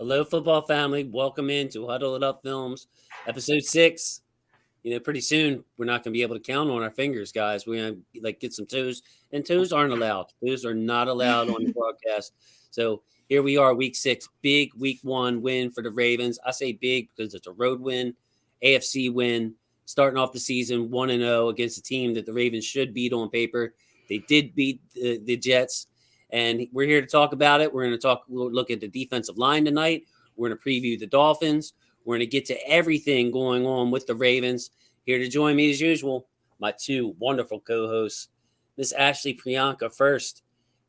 Hello, football family. Welcome into Huddle It Up Films, episode 6. Pretty soon we're not going to be able to count on our fingers, guys. We're going to get some toes, and toes aren't allowed. Toes are not allowed on the broadcast. So here we are, week 6, big week 1 win for the Ravens. I say big because it's a road win, AFC win, starting off the season 1-0 against a team that the Ravens should beat on paper. They did beat the Jets. And we're here to talk about it. We're going to look at the defensive line tonight. We're going to preview the Dolphins. We're going to get to everything going on with the Ravens. Here to join me as usual, my 2 wonderful co-hosts, Miss Ashley Priyanka first.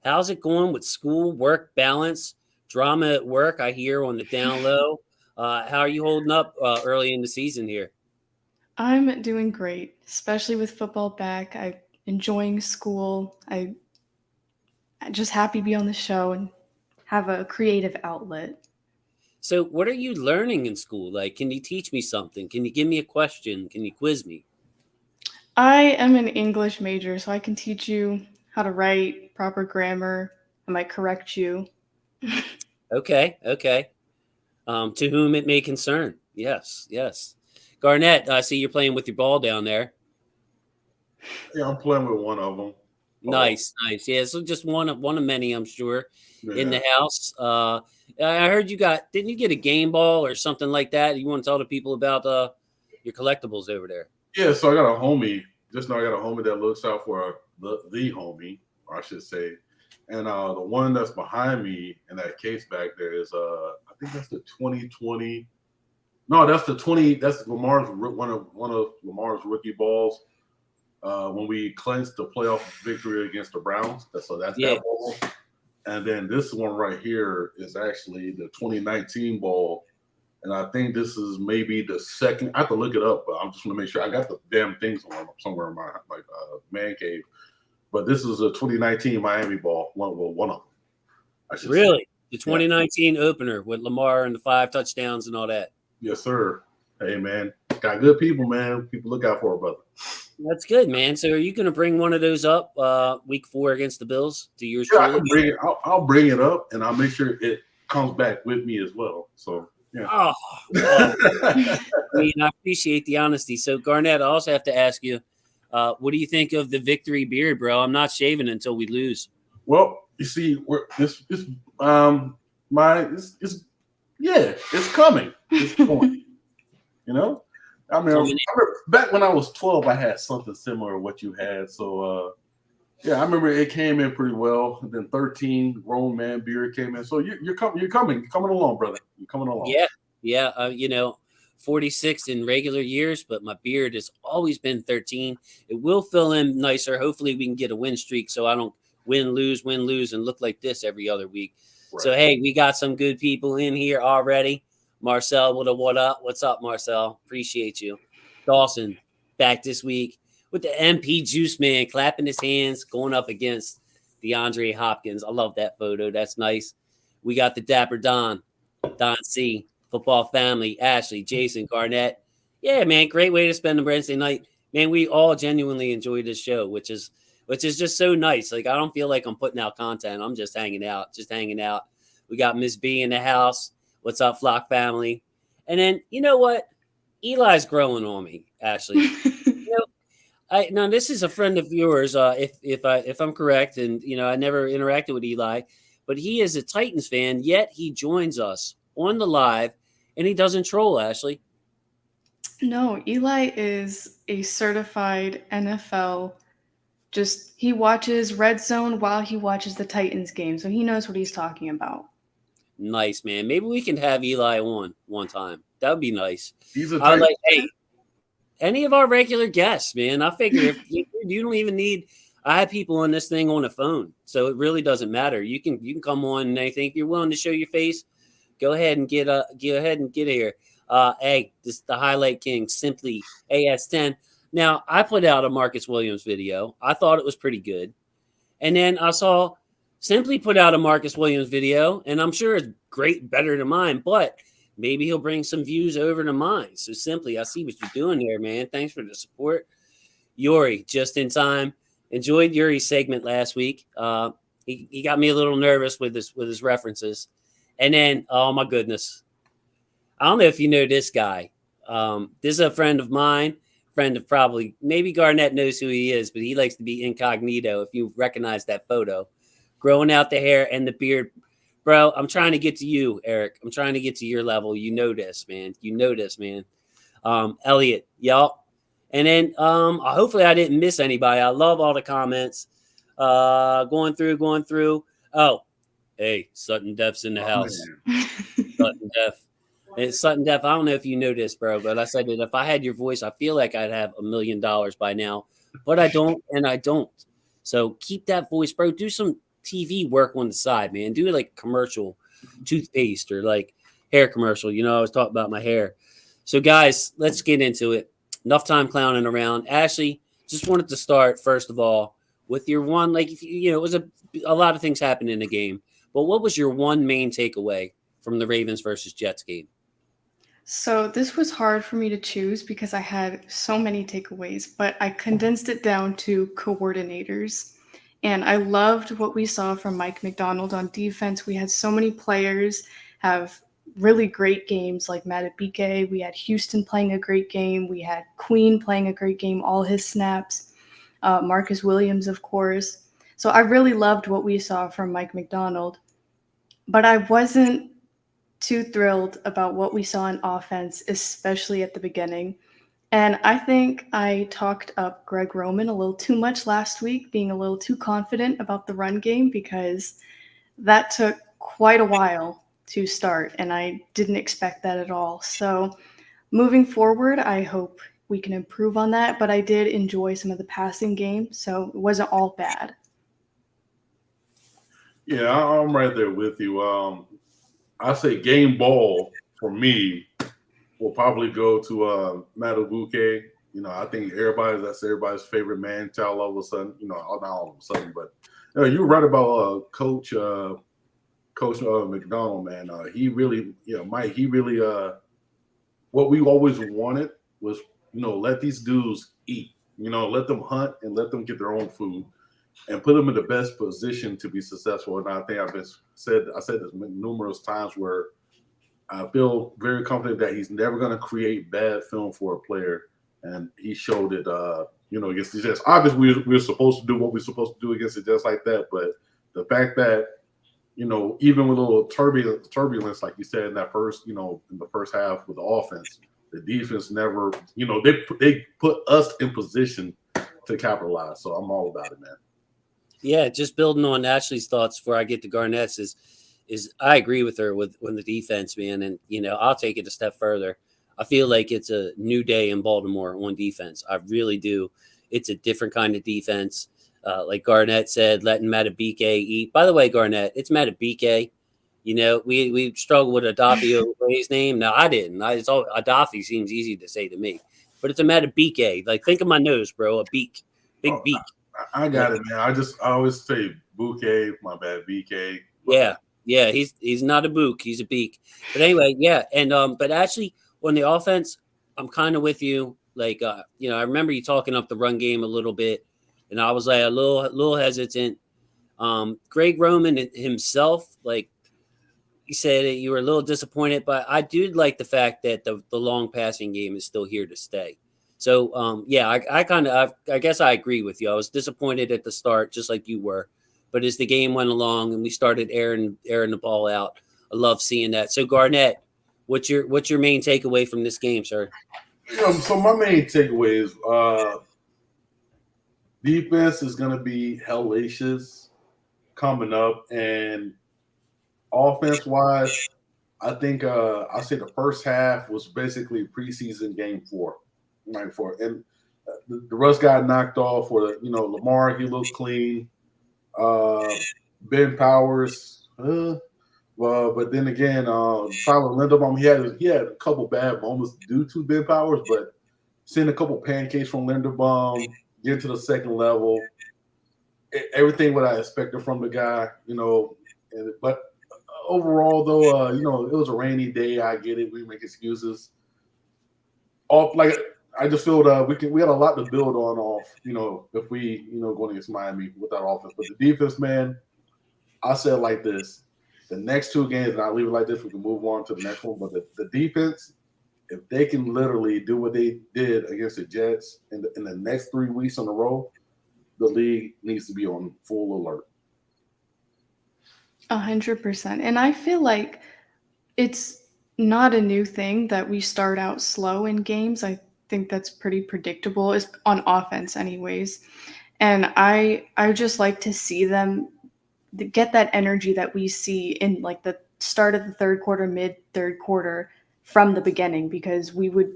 How's it going with school, work, balance, drama at work? I hear on the down low. How are you holding up early in the season here? I'm doing great, especially with football back. I'm enjoying school. I'm just happy to be on the show and have a creative outlet. So what are you learning in school? Can you teach me something? Can you give me a question? Can you quiz me? I am an English major, so I can teach you how to write, proper grammar. I might correct you. Okay. To whom it may concern. Yes. Garnett, I see you're playing with your ball down there. Yeah, I'm playing with one of them. Nice. Yeah, so just one of many, I'm sure, in the house. I heard didn't you get a game ball or something like that? You want to tell the people about your collectibles over there? Yeah, so I got a homie. Just now I got a homie that looks out for the homie, or I should say. And the one that's behind me in that case back there is I think that's the 2020. No, that's the 20. That's Lamar's one of Lamar's rookie balls. When we clinched the playoff victory against the Browns. That ball. And then this one right here is actually the 2019 ball. And I think this is maybe the second. I have to look it up, but I'm just going to make sure I got the damn things on somewhere in my man cave. But this is a 2019 Miami ball. One of them. Really? Say. The 2019 opener with Lamar and the 5 touchdowns and all that. Yes, sir. Hey, man. Got good people, man. People look out for it, brother. That's good, man. So are you going to bring one of those up week 4 against the Bills to yours? Yeah, I can bring it. I'll bring it up, and I'll make sure it comes back with me as well. So, yeah. I appreciate the honesty. So, Garnett, I also have to ask you, what do you think of the victory beard, bro? I'm not shaving until we lose. Well, you see, it's coming. It's going. I remember back when I was 12, I had something similar to what you had. So, I remember it came in pretty well. And then 13, grown man beard came in. So you're coming along, brother. You're coming along. Yeah. 46 in regular years, but my beard has always been 13. It will fill in nicer. Hopefully, we can get a win streak so I don't win, lose, and look like this every other week. Right. So, hey, we got some good people in here already. Marcel, what up? What's up, Marcel? Appreciate you. Dawson, back this week with the MP Juice Man clapping his hands, going up against DeAndre Hopkins. I love that photo. That's nice. We got the Dapper Don C, football family, Ashley, Jason, Garnett. Yeah, man, great way to spend the Wednesday night. Man, we all genuinely enjoy this show, which is just so nice. I don't feel like I'm putting out content. I'm just hanging out. We got Miss B in the house. What's up, Flock family? And then, you know what? Eli's growing on me, Ashley. Now this is a friend of yours, if I'm correct, and I never interacted with Eli, but he is a Titans fan. Yet he joins us on the live, and he doesn't troll, Ashley. No, Eli is a certified NFL. He watches Red Zone while he watches the Titans game, so he knows what he's talking about. Nice, man. Maybe we can have Eli on one time. That would be nice. He's a hey, any of our regular guests, man. I figure if you don't even need. I have people on this thing on the phone, so it really doesn't matter. You can come on, and I think you're willing to show your face. Go ahead and get here. Hey, this is the Highlight King, simply AS10. Now I put out a Marcus Williams video. I thought it was pretty good, and then I saw. Simply put out a Marcus Williams video, and I'm sure it's great, better than mine, but maybe he'll bring some views over to mine. So Simply, I see what you're doing here, man. Thanks for the support. Yuri, just in time. Enjoyed Yuri's segment last week. He got me a little nervous with his references. And then, oh my goodness, I don't know if you know this guy. This is a friend of mine, friend of probably maybe Garnett knows who he is, but he likes to be incognito. If you recognize that photo, growing out the hair and the beard, bro. I'm trying to get to you, Eric. I'm trying to get to your level. You know this, man. You know this, man. Elliot, y'all. And then hopefully I didn't miss anybody. I love all the comments. Going through. Oh, hey, Sutton Def's in the house. Sutton Def. And Sutton Def, I don't know if you know this, bro, but I said that if I had your voice, I feel like I'd have $1 million by now, but I don't, and I don't. So keep that voice, bro. Do some TV work on the side, man. Do like commercial toothpaste or like hair commercial. You know, I was talking about my hair. So guys, let's get into it. Enough time clowning around. Ashley, just wanted to start first of all with your one, like, it was a lot of things happened in the game, but what was your one main takeaway from the Ravens versus Jets game? So this was hard for me to choose because I had so many takeaways, but I condensed it down to coordinators. And I loved what we saw from Mike McDonald on defense. We had so many players have really great games like Matabike. We had Houston playing a great game. We had Queen playing a great game, all his snaps. Marcus Williams, of course. So I really loved what we saw from Mike McDonald. But I wasn't too thrilled about what we saw in offense, especially at the beginning. And I think I talked up Greg Roman a little too much last week, being a little too confident about the run game because that took quite a while to start, and I didn't expect that at all. So moving forward, I hope we can improve on that, but I did enjoy some of the passing game, so it wasn't all bad. Yeah, I'm right there with you. I say game ball for me will probably go to Madubuike. I think that's everybody's favorite man child all of a sudden. Not all of a sudden, but you're right about Coach McDonald, man. He really, Mike. He really, what we always wanted was, let these dudes eat. Let them hunt and let them get their own food, and put them in the best position to be successful. And I think I said this numerous times where I feel very confident that he's never going to create bad film for a player. And he showed it, against the Jets. Obviously, we're supposed to do what we're supposed to do against the Jets like that. But the fact that, even with a little turbulence, like you said in that first, in the first half with the offense, the defense never, they put us in position to capitalize. So I'm all about it, man. Yeah, just building on Ashley's thoughts before I get to Garnett's is I agree with her with the defense, man. And, I'll take it a step further. I feel like it's a new day in Baltimore on defense. I really do. It's a different kind of defense. Like Garnett said, letting Matabike eat. By the way, Garnett, it's Matabike. We struggle with Adafi over his name. No, I didn't. Adafi seems easy to say to me. But it's a Matabike. Like, think of my nose, bro. A beak. Big beak. I got it, man. I always say bouquet, my bad, BK. Yeah, he's not a book, he's a beak. But anyway, yeah, and but actually on the offense, I'm kind of with you. Like, I remember you talking up the run game a little bit, and I was like a little hesitant. Greg Roman himself, like you said, you were a little disappointed, but I do like the fact that the long passing game is still here to stay. So, I guess I agree with you. I was disappointed at the start, just like you were. But as the game went along and we started airing the ball out, I love seeing that. So, Garnett, what's your main takeaway from this game, sir? So my main takeaway is defense is going to be hellacious coming up. And offense-wise, I think I say the first half was basically preseason game 4. And the Russ got knocked off for Lamar. He looked clean. Ben Powers, but then again, Tyler Linderbaum. He had a couple bad moments due to Ben Powers, but seeing a couple pancakes from Linderbaum, get to the second level, everything what I expected from the guy. But overall, though, it was a rainy day. I get it. We make excuses. I just feel we had a lot to build on if we going against Miami with that offense. But the defense, man, I said it like this: The next two games, and I'll leave it like this, we can move on to the next one. But the defense, if they can literally do what they did against the Jets in the next 3 weeks in a row, the league needs to be on full alert. 100%. And I feel like it's not a new thing that we start out slow in games. I think that's pretty predictable, is on offense anyways. And I just like to see them get that energy that we see in like the start of the third quarter, mid third quarter from the beginning, because we would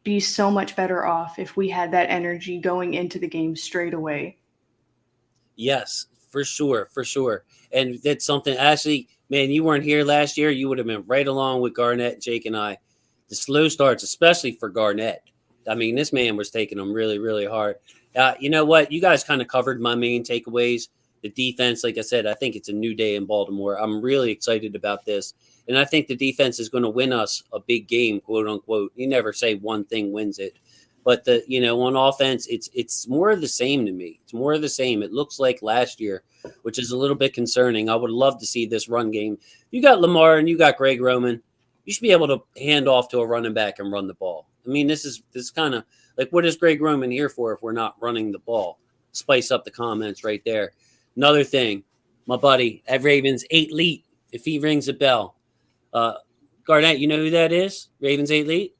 be so much better off if we had that energy going into the game straight away. Yes, for sure, for sure. And that's something, Ashley, man, you weren't here last year. You would have been right along with Garnett, Jake, and I. The slow starts, especially for Garnett. I mean, this man was taking them really, really hard. You know what? You guys kind of covered my main takeaways. The defense, like I said, I think it's a new day in Baltimore. I'm really excited about this. And I think the defense is going to win us a big game, quote unquote. You never say one thing wins it. But on offense, it's more of the same to me. It's more of the same. It looks like last year, which is a little bit concerning. I would love to see this run game. You got Lamar and you got Greg Roman. You should be able to hand off to a running back and run the ball. I mean, this is kind of like, what is Greg Roman here for if we're not running the ball? Spice up the comments right there. Another thing, my buddy at Ravens, 8 Leet, if he rings a bell. Garnett, you know who that is? Ravens 8 Leet?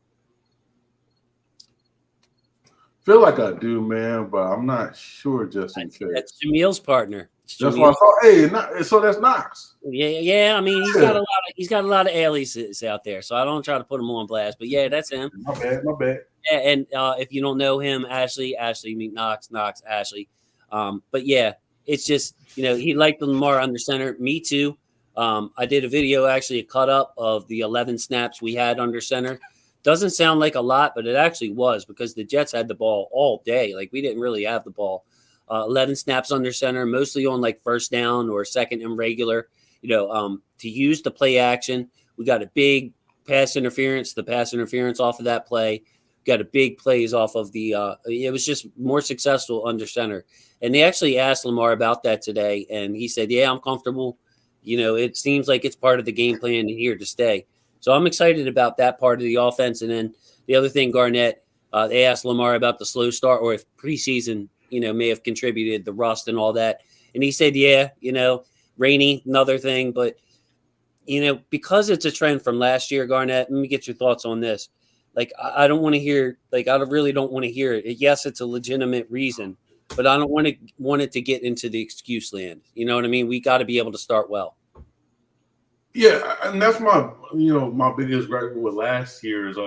Feel like I do, man, but I'm not sure just in case. That's Jamil's partner. That's why I thought, hey, so that's Knox. Yeah. I mean, he's got a lot of aliases out there, so I don't try to put him on blast. But yeah, that's him. My bad. Yeah, and if you don't know him, Ashley meet Knox, Ashley. But yeah, it's just, he liked Lamar under center. Me too. I did a video, actually a cut up of the 11 snaps we had under center. Doesn't sound like a lot, but it actually was, because the Jets had the ball all day. Like, we didn't really have the ball. 11 snaps under center, mostly on like first down or second and regular, to use the play action. We got a big pass interference, off of that play. Got a big plays off of it was just more successful under center. And they actually asked Lamar about that today, and he said, yeah, I'm comfortable. It seems like it's part of the game plan here to stay. So I'm excited about that part of the offense. And then the other thing, Garnett, they asked Lamar about the slow start, or if preseason, may have contributed, the rust and all that. And he said, yeah, rainy, another thing. But, because it's a trend from last year, Garnett, let me get your thoughts on this. Like, I don't want to hear, I really don't want to hear it. Yes, it's a legitimate reason, but I don't want it to get into the excuse land. You know what I mean? We got to be able to start well. Yeah, and that's my biggest gripe with last year is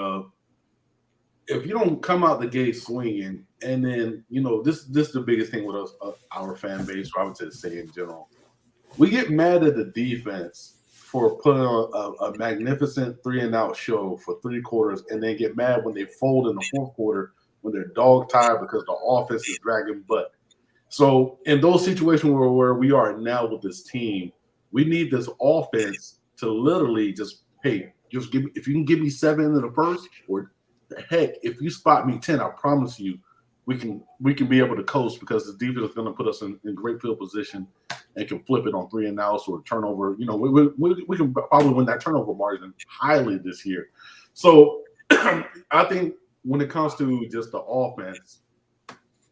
if you don't come out the gate swinging, and then this is the biggest thing with us, our fan base, or I would say in general, we get mad at the defense for putting on a magnificent 3-and-out show for 3 quarters, and then get mad when they fold in the 4th quarter when they're dog tired because the offense is dragging butt. So in those situations where we are now with this team, we need this offense to literally just, hey, just give me, if you can give me 7 in the first, or heck, if you spot me 10, I promise you, we can be able to coast, because the defense is going to put us in great field position and can flip it on 3-and-outs or turnover. We can probably win that turnover margin highly this year. So I think when it comes to just the offense,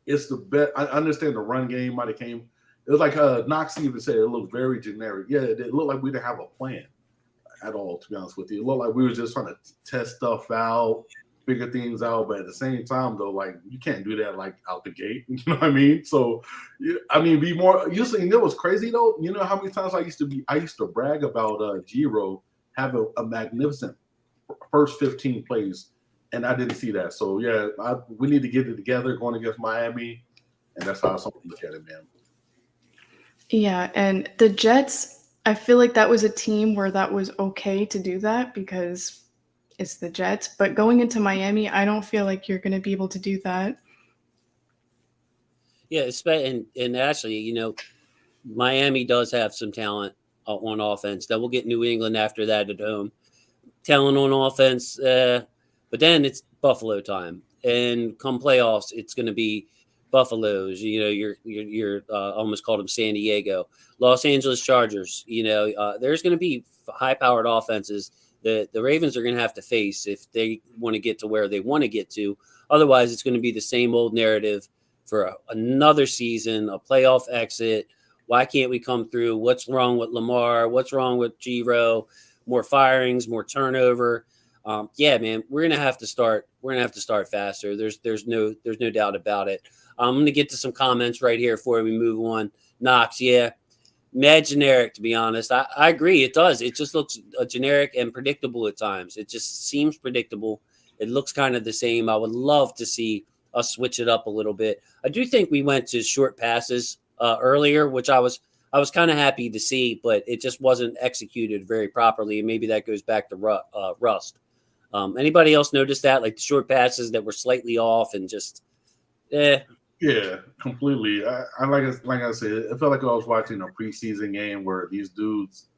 it's the best. I understand the run game might have came. It was like Knox even said, it looked very generic. Yeah, it looked like we didn't have a plan at all, to be honest with you. It looked like we were just trying to test stuff out, figure things out. But at the same time, though, like, you can't do that like out the gate. You know what I mean? So, be more. Usually, it was crazy though. You know how many times I used to brag about Giro having a magnificent first 15 plays, and I didn't see that. So yeah, we need to get it together going against Miami, and that's how something look at it, man. Yeah, and the Jets, I feel like that was a team where that was okay to do that because it's the Jets. But going into Miami, I don't feel like you're going to be able to do that. Yeah, and actually, Miami does have some talent on offense. Then we'll get New England after that at home. Talent on offense, but then it's Buffalo time. And come playoffs, it's going to be Buffaloes, you're almost called them San Diego, Los Angeles Chargers. There's going to be high-powered offenses that the Ravens are going to have to face if they want to get to where they want to get to. Otherwise, it's going to be the same old narrative for another season, a playoff exit. Why can't we come through? What's wrong with Lamar? What's wrong with Giro? More firings, more turnover. Yeah, man, we're gonna have to start. We're gonna have to start faster. There's no doubt about it. I'm gonna get to some comments right here before we move on. Knox, yeah, mad generic, to be honest. I agree. It does. It just looks generic and predictable at times. It just seems predictable. It looks kind of the same. I would love to see us switch it up a little bit. I do think we went to short passes earlier, which I was kind of happy to see, but it just wasn't executed very properly. And maybe that goes back to rust. Anybody else notice that? Like the short passes that were slightly off and just, Yeah, completely. I like I said, it felt like I was watching a preseason game where these dudes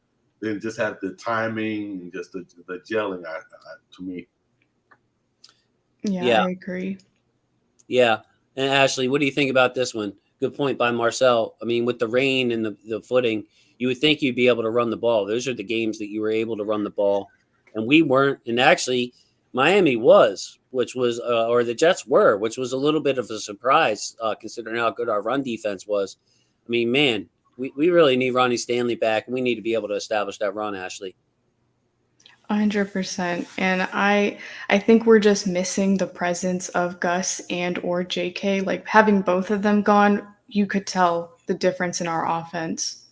then just had the timing and just the gelling. To me. Yeah, I agree. Yeah. And Ashley, what do you think about this one? Good point by Marcel. I mean, with the rain and the footing, you would think you'd be able to run the ball. Those are the games that you were able to run the ball, and we weren't. And actually, Miami was, which was, or the Jets were, which was a little bit of a surprise considering how good our run defense was. I mean, man, we really need Ronnie Stanley back, and we need to be able to establish that run, Ashley. 100%. And I think we're just missing the presence of Gus and or JK. Like having both of them gone, you could tell the difference in our offense.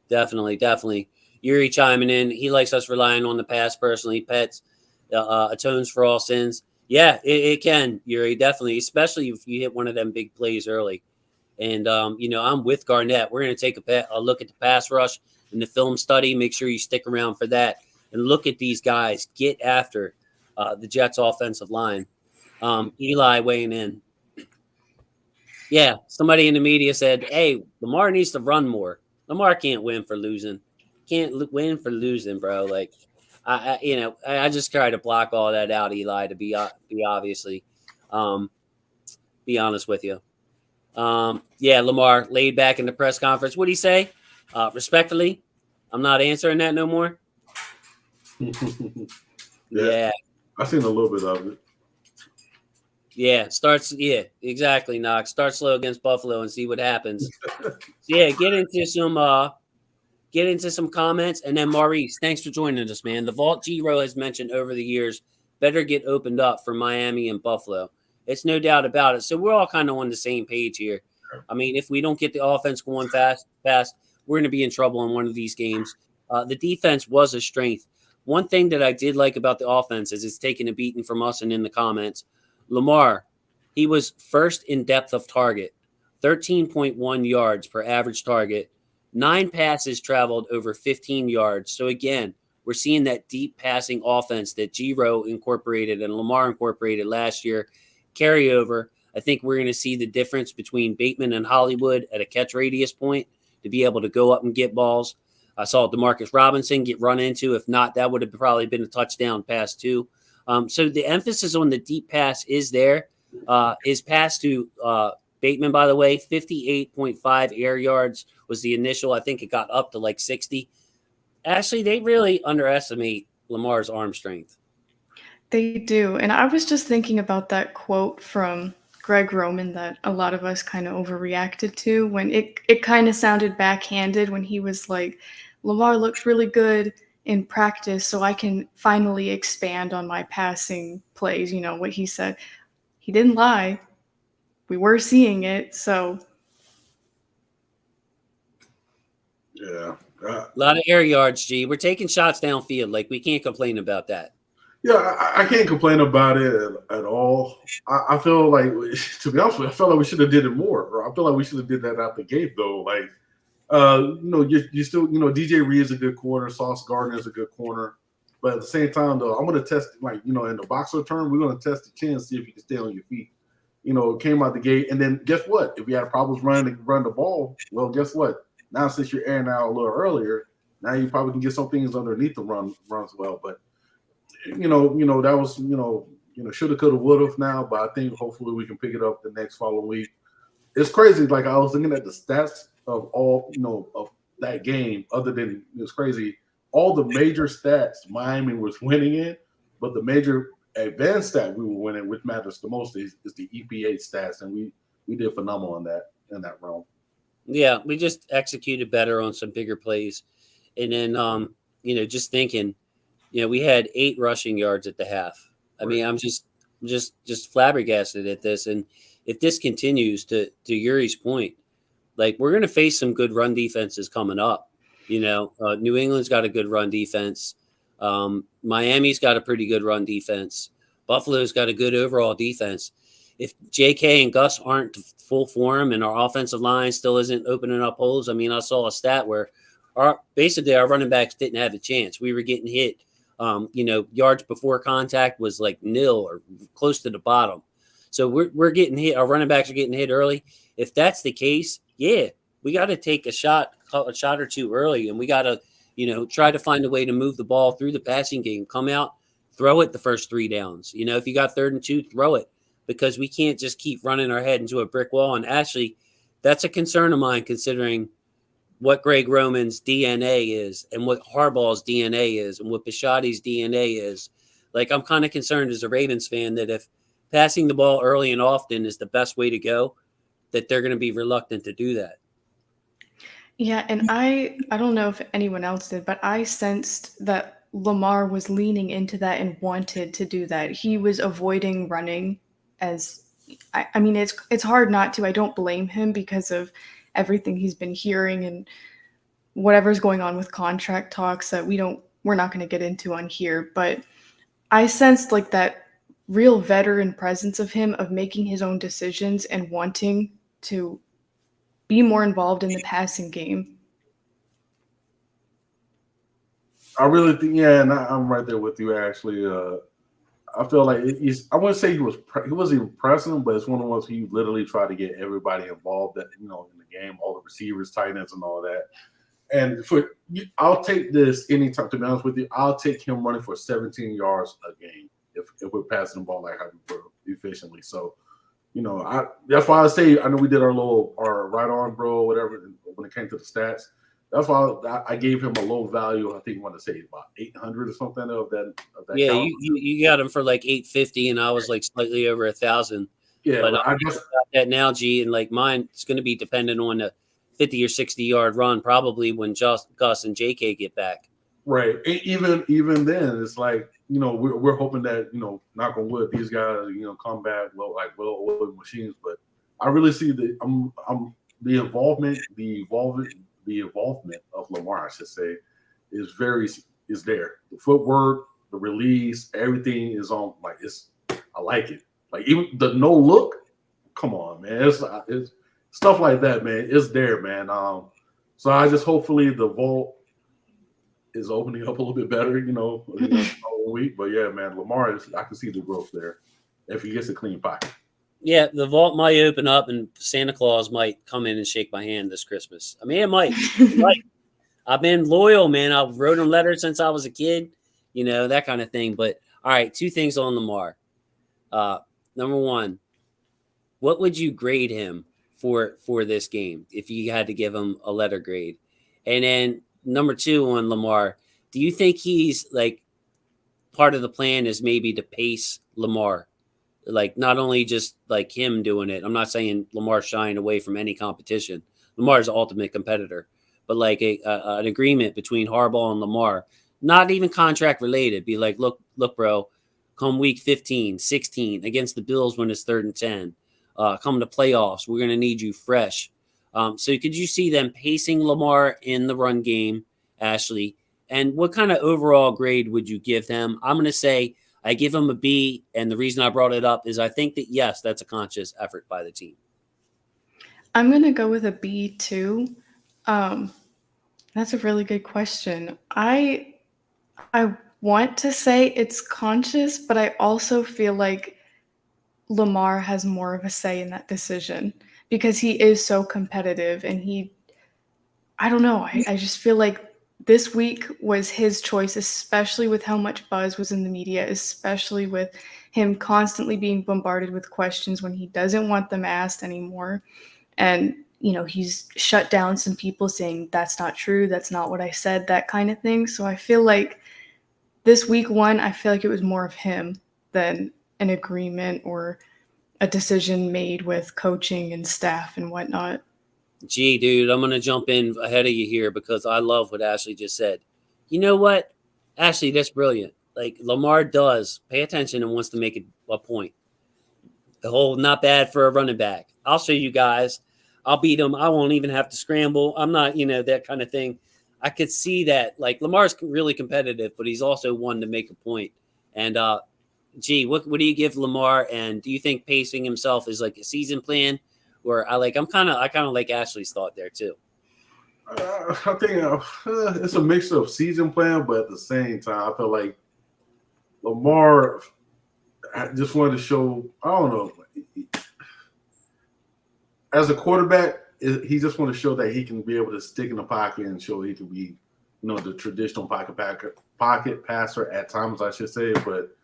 Definitely. Yuri chiming in. He likes us relying on the pass personally. Pets atones for all sins. Yeah, it can, Yuri, definitely, especially if you hit one of them big plays early. And, I'm with Garnett. We're going to take a look at the pass rush and the film study. Make sure you stick around for that. And look at these guys get after the Jets offensive line. Eli weighing in. Yeah, somebody in the media said, hey, Lamar needs to run more. Lamar can't win for losing. Can't win for losing, bro. Like, I just try to block all that out, Eli, to be obviously, be honest with you. Yeah, Lamar laid back in the press conference. What'd he say? Respectfully, I'm not answering that no more. Yeah. I've seen a little bit of it. Yeah, exactly, Knox. Start slow against Buffalo and see what happens. Yeah, get into some comments, and then Maurice, thanks for joining us, man. The Vault Giro has mentioned over the years better get opened up for Miami and Buffalo. It's no doubt about it. So we're all kind of on the same page here. I mean, if we don't get the offense going fast, we're going to be in trouble in one of these games. The defense was a strength. One thing that I did like about the offense is it's taking a beating from us and in the comments. Lamar, he was first in depth of target, 13.1 yards per average target, 9 passes traveled over 15 yards. So again, we're seeing that deep passing offense that Giro incorporated and Lamar incorporated last year carry over. I think we're going to see the difference between Bateman and Hollywood at a catch radius point to be able to go up and get balls. I saw Demarcus Robinson get run into. If not, that would have probably been a touchdown pass too. So the emphasis on the deep pass is there. His pass to Bateman, by the way, 58.5 air yards was the initial. I think it got up to like 60. Ashley, they really underestimate Lamar's arm strength. They do. And I was just thinking about that quote from Greg Roman that a lot of us kind of overreacted to when it kind of sounded backhanded when he was like, Lamar looks really good in practice, so I can finally expand on my passing plays. You know what he said. He didn't lie. We were seeing it, so. Yeah. A lot of air yards, G. We're taking shots downfield. Like, we can't complain about that. Yeah, I can't complain about it at all. I feel like, to be honest with you, I felt like we should have did it more. Or I feel like we should have did that out the gate, though. Like, you still, DJ Reed is a good corner. Sauce Gardner is a good corner. But at the same time, though, I'm going to test, in the boxer term, we're going to test the chin, see if you can stay on your feet. It came out the gate. And then guess what? If you had problems run the ball, well, guess what? Now, since you're airing out a little earlier, now you probably can get some things underneath the runs well. But, that was, shoulda, coulda, woulda now. But I think hopefully we can pick it up the next following week. it's crazy. Like I was looking at the stats of all of that game. Other than it's crazy, all the major stats Miami was winning in, but the major advanced stat we were winning, which matters the most, is the EPA stats, and we did phenomenal in that realm. Yeah, we just executed better on some bigger plays. And then just thinking, we had 8 rushing yards at the half. I mean, I'm just flabbergasted at this. And if this continues, to Yuri's point, like, we're going to face some good run defenses coming up. New England's got a good run defense. Miami's got a pretty good run defense. Buffalo's got a good overall defense. If JK and Gus aren't full form and our offensive line still isn't opening up holes, I mean, I saw a stat where our running backs didn't have a chance. We were getting hit. Yards before contact was like nil or close to the bottom. So we're getting hit. Our running backs are getting hit early. If that's the case, yeah, we got to take a shot or two early, and we got to, try to find a way to move the ball through the passing game. Come out, throw it the first 3 downs. If you got 3rd and 2, throw it, because we can't just keep running our head into a brick wall. And actually, that's a concern of mine, considering what Greg Roman's DNA is and what Harbaugh's DNA is and what Bisciotti's DNA is. Like, I'm kind of concerned as a Ravens fan that if passing the ball early and often is the best way to go, that they're going to be reluctant to do that. Yeah, and I don't know if anyone else did, but I sensed that Lamar was leaning into that and wanted to do that. He was avoiding running. I mean, it's hard not to. I don't blame him because of everything he's been hearing and whatever's going on with contract talks that we're not going to get into on here. But I sensed like that real veteran presence of him, of making his own decisions and wanting to be more involved in the passing game. I really think, yeah, and I'm right there with you, actually. I feel like I wouldn't say he wasn't pressing, but it's one of the ones he literally tried to get everybody involved in the game, all the receivers, tight ends, and all that. And I'll take this anytime. To be honest with you, I'll take him running for 17 yards a game if we're passing the ball like how we were efficiently. So, that's why I say, I know we did our right arm bro, whatever, when it came to the stats. That's why I gave him a low value. I think you want to say about 800 or something of that. Yeah, you got him for like 850, and I was like slightly over 1,000. Yeah, but I just got that now, G, and like mine, it's going to be dependent on a 50 or 60 yard run, probably when Gus and JK get back. Right. Even then, it's like, we're hoping that, knock on wood, these guys, come back well-oiled machines. But I really see the involvement of Lamar, I should say, is there. The footwork, the release, everything is on. Like, I like it. Like, even the no look. Come on, man. It's stuff like that, man. It's there, man. So I just hopefully the vault is opening up a little bit better, all week. But yeah, man, Lamar I can see the growth there if he gets a clean pocket. Yeah, the vault might open up, and Santa Claus might come in and shake my hand this Christmas. I mean, it might. I've been loyal, man. I've wrote him letters since I was a kid, that kind of thing. But all right, 2 things on Lamar. Number 1, what would you grade him for this game if you had to give him a letter grade? And then number 2 on Lamar, do you think he's like part of the plan is maybe to pace Lamar? Like, not only just like him doing it. I'm not saying Lamar shying away from any competition. Lamar's the ultimate competitor, but like an agreement between Harbaugh and Lamar, not even contract related. Be like, look, bro, come week 15, 16 against the Bills when it's 3rd and 10, come to playoffs, we're going to need you fresh. So could you see them pacing Lamar in the run game, Ashley? And what kind of overall grade would you give them? I'm going to say I give him a B, and the reason I brought it up is I think that, yes, that's a conscious effort by the team. I'm going to go with a B too. That's a really good question. I want to say it's conscious, but I also feel like Lamar has more of a say in that decision because he is so competitive, and I don't know. I just feel like this week was his choice, especially with how much buzz was in the media, especially with him constantly being bombarded with questions when he doesn't want them asked anymore. And, he's shut down some people saying that's not true, that's not what I said, that kind of thing. So I feel like this week one, I feel like it was more of him than an agreement or a decision made with coaching and staff and whatnot. Gee, dude, I'm going to jump in ahead of you here because I love what Ashley just said. You know what? Ashley, that's brilliant. Like, Lamar does pay attention and wants to make a point. The whole not bad for a running back. I'll show you guys. I'll beat him. I won't even have to scramble. I'm not, that kind of thing. I could see that. Like, Lamar's really competitive, but he's also one to make a point. And, gee, what do you give Lamar? And do you think pacing himself is like a season plan? Or I kind of like Ashley's thought there too. I think it's a mixture of season plan, but at the same time, I feel like Lamar just wanted to show. I don't know. As a quarterback, he just wanted to show that he can be able to stick in the pocket and show he can be, the traditional pocket passer at times, I should say. But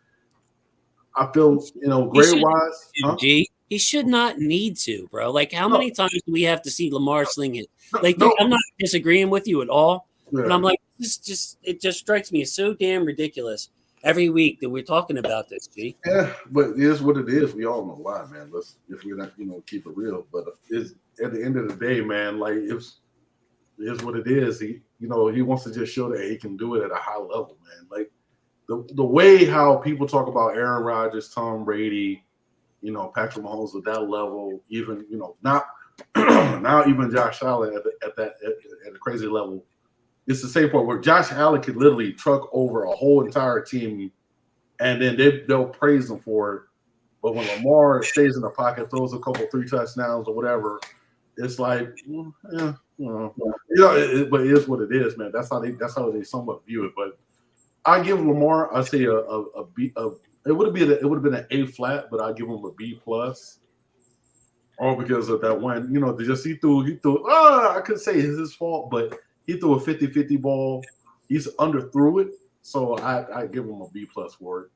I feel, grade wise, he should not need to, bro. Like, how many times do we have to see Lamar sling it? Like, no. I'm not disagreeing with you at all, Yeah. but I'm like, it just strikes me as so damn ridiculous every week that we're talking about this, G. Yeah, but it is what it is. We all know why, man. If we're not, keep it real. But it's at the end of the day, man. Like, it is what it is. He wants to just show that he can do it at a high level, man. Like the way how people talk about Aaron Rodgers, Tom Brady, Patrick Mahomes at that level, even not now even Josh Allen at a crazy level. It's the same point where Josh Allen could literally truck over a whole entire team, and then they'll praise him for it. But when Lamar stays in the pocket, throws a couple 3 touchdowns or whatever, it's like, but it is what it is, man. That's how they somewhat view it. But I give Lamar, I say a B. It would have been an A flat, but I give him a B plus. All because of that one, he threw. I could say it's his fault, but he threw a 50-50 ball. He's underthrew it, so I give him a B plus for it.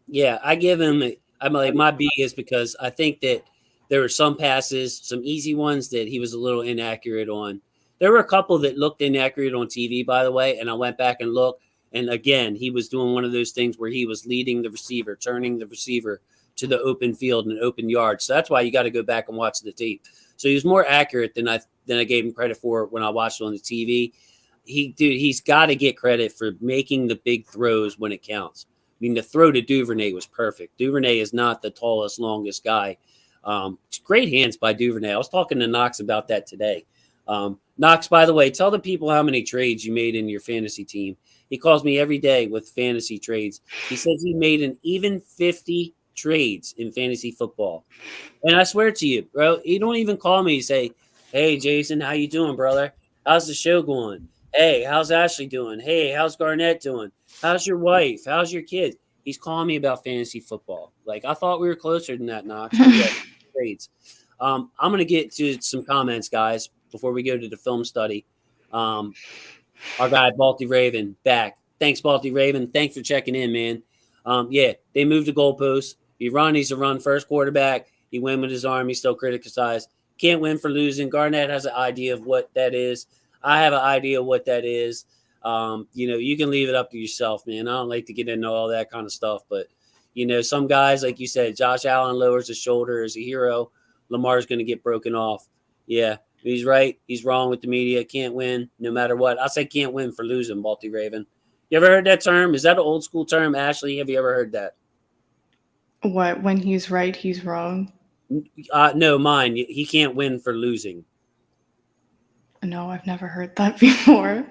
Yeah, I give him. I'm like, my B is because I think that there were some passes, some easy ones that he was a little inaccurate on. There were a couple that looked inaccurate on TV, by the way, and I went back and looked. And again, he was doing one of those things where he was leading the receiver, turning the receiver to the open field and open yard. So that's why you got to go back and watch the tape. So he was more accurate than I gave him credit for when I watched it on the TV. He's got to get credit for making the big throws when it counts. I mean, the throw to Duvernay was perfect. Duvernay is not the tallest, longest guy. Great hands by Duvernay. I was talking to Knox about that today. Knox, by the way, tell the people how many trades you made in your fantasy team. He calls me every day with fantasy trades. He says he made an even 50 trades in fantasy football. And I swear to you, bro, he don't even call me and say, hey, Jason, how you doing, brother? How's the show going? Hey, how's Ashley doing? Hey, how's Garnett doing? How's your wife? How's your kids? He's calling me about fantasy football. Like, I thought we were closer than that, Knox. Yeah, trades. I'm going to get to some comments, guys, before we go to the film study. Our guy, Balti Raven, back. Thanks, Balti Raven. Thanks for checking in, man. They moved the goalposts. He's a run first quarterback. He win with his arm. He's still criticized. Can't win for losing. Garnett has an idea of what that is. I have an idea of what that is. You can leave it up to yourself, man. I don't like to get into all that kind of stuff, but some guys, like you said, Josh Allen lowers his shoulder as a hero. Lamar's going to get broken off. Yeah, he's right. He's wrong with the media. Can't win no matter what. I say can't win for losing, Balti Raven. You ever heard that term? Is that an old school term, Ashley? Have you ever heard that? What? When he's right, he's wrong? No, mine. He can't win for losing. No, I've never heard that before.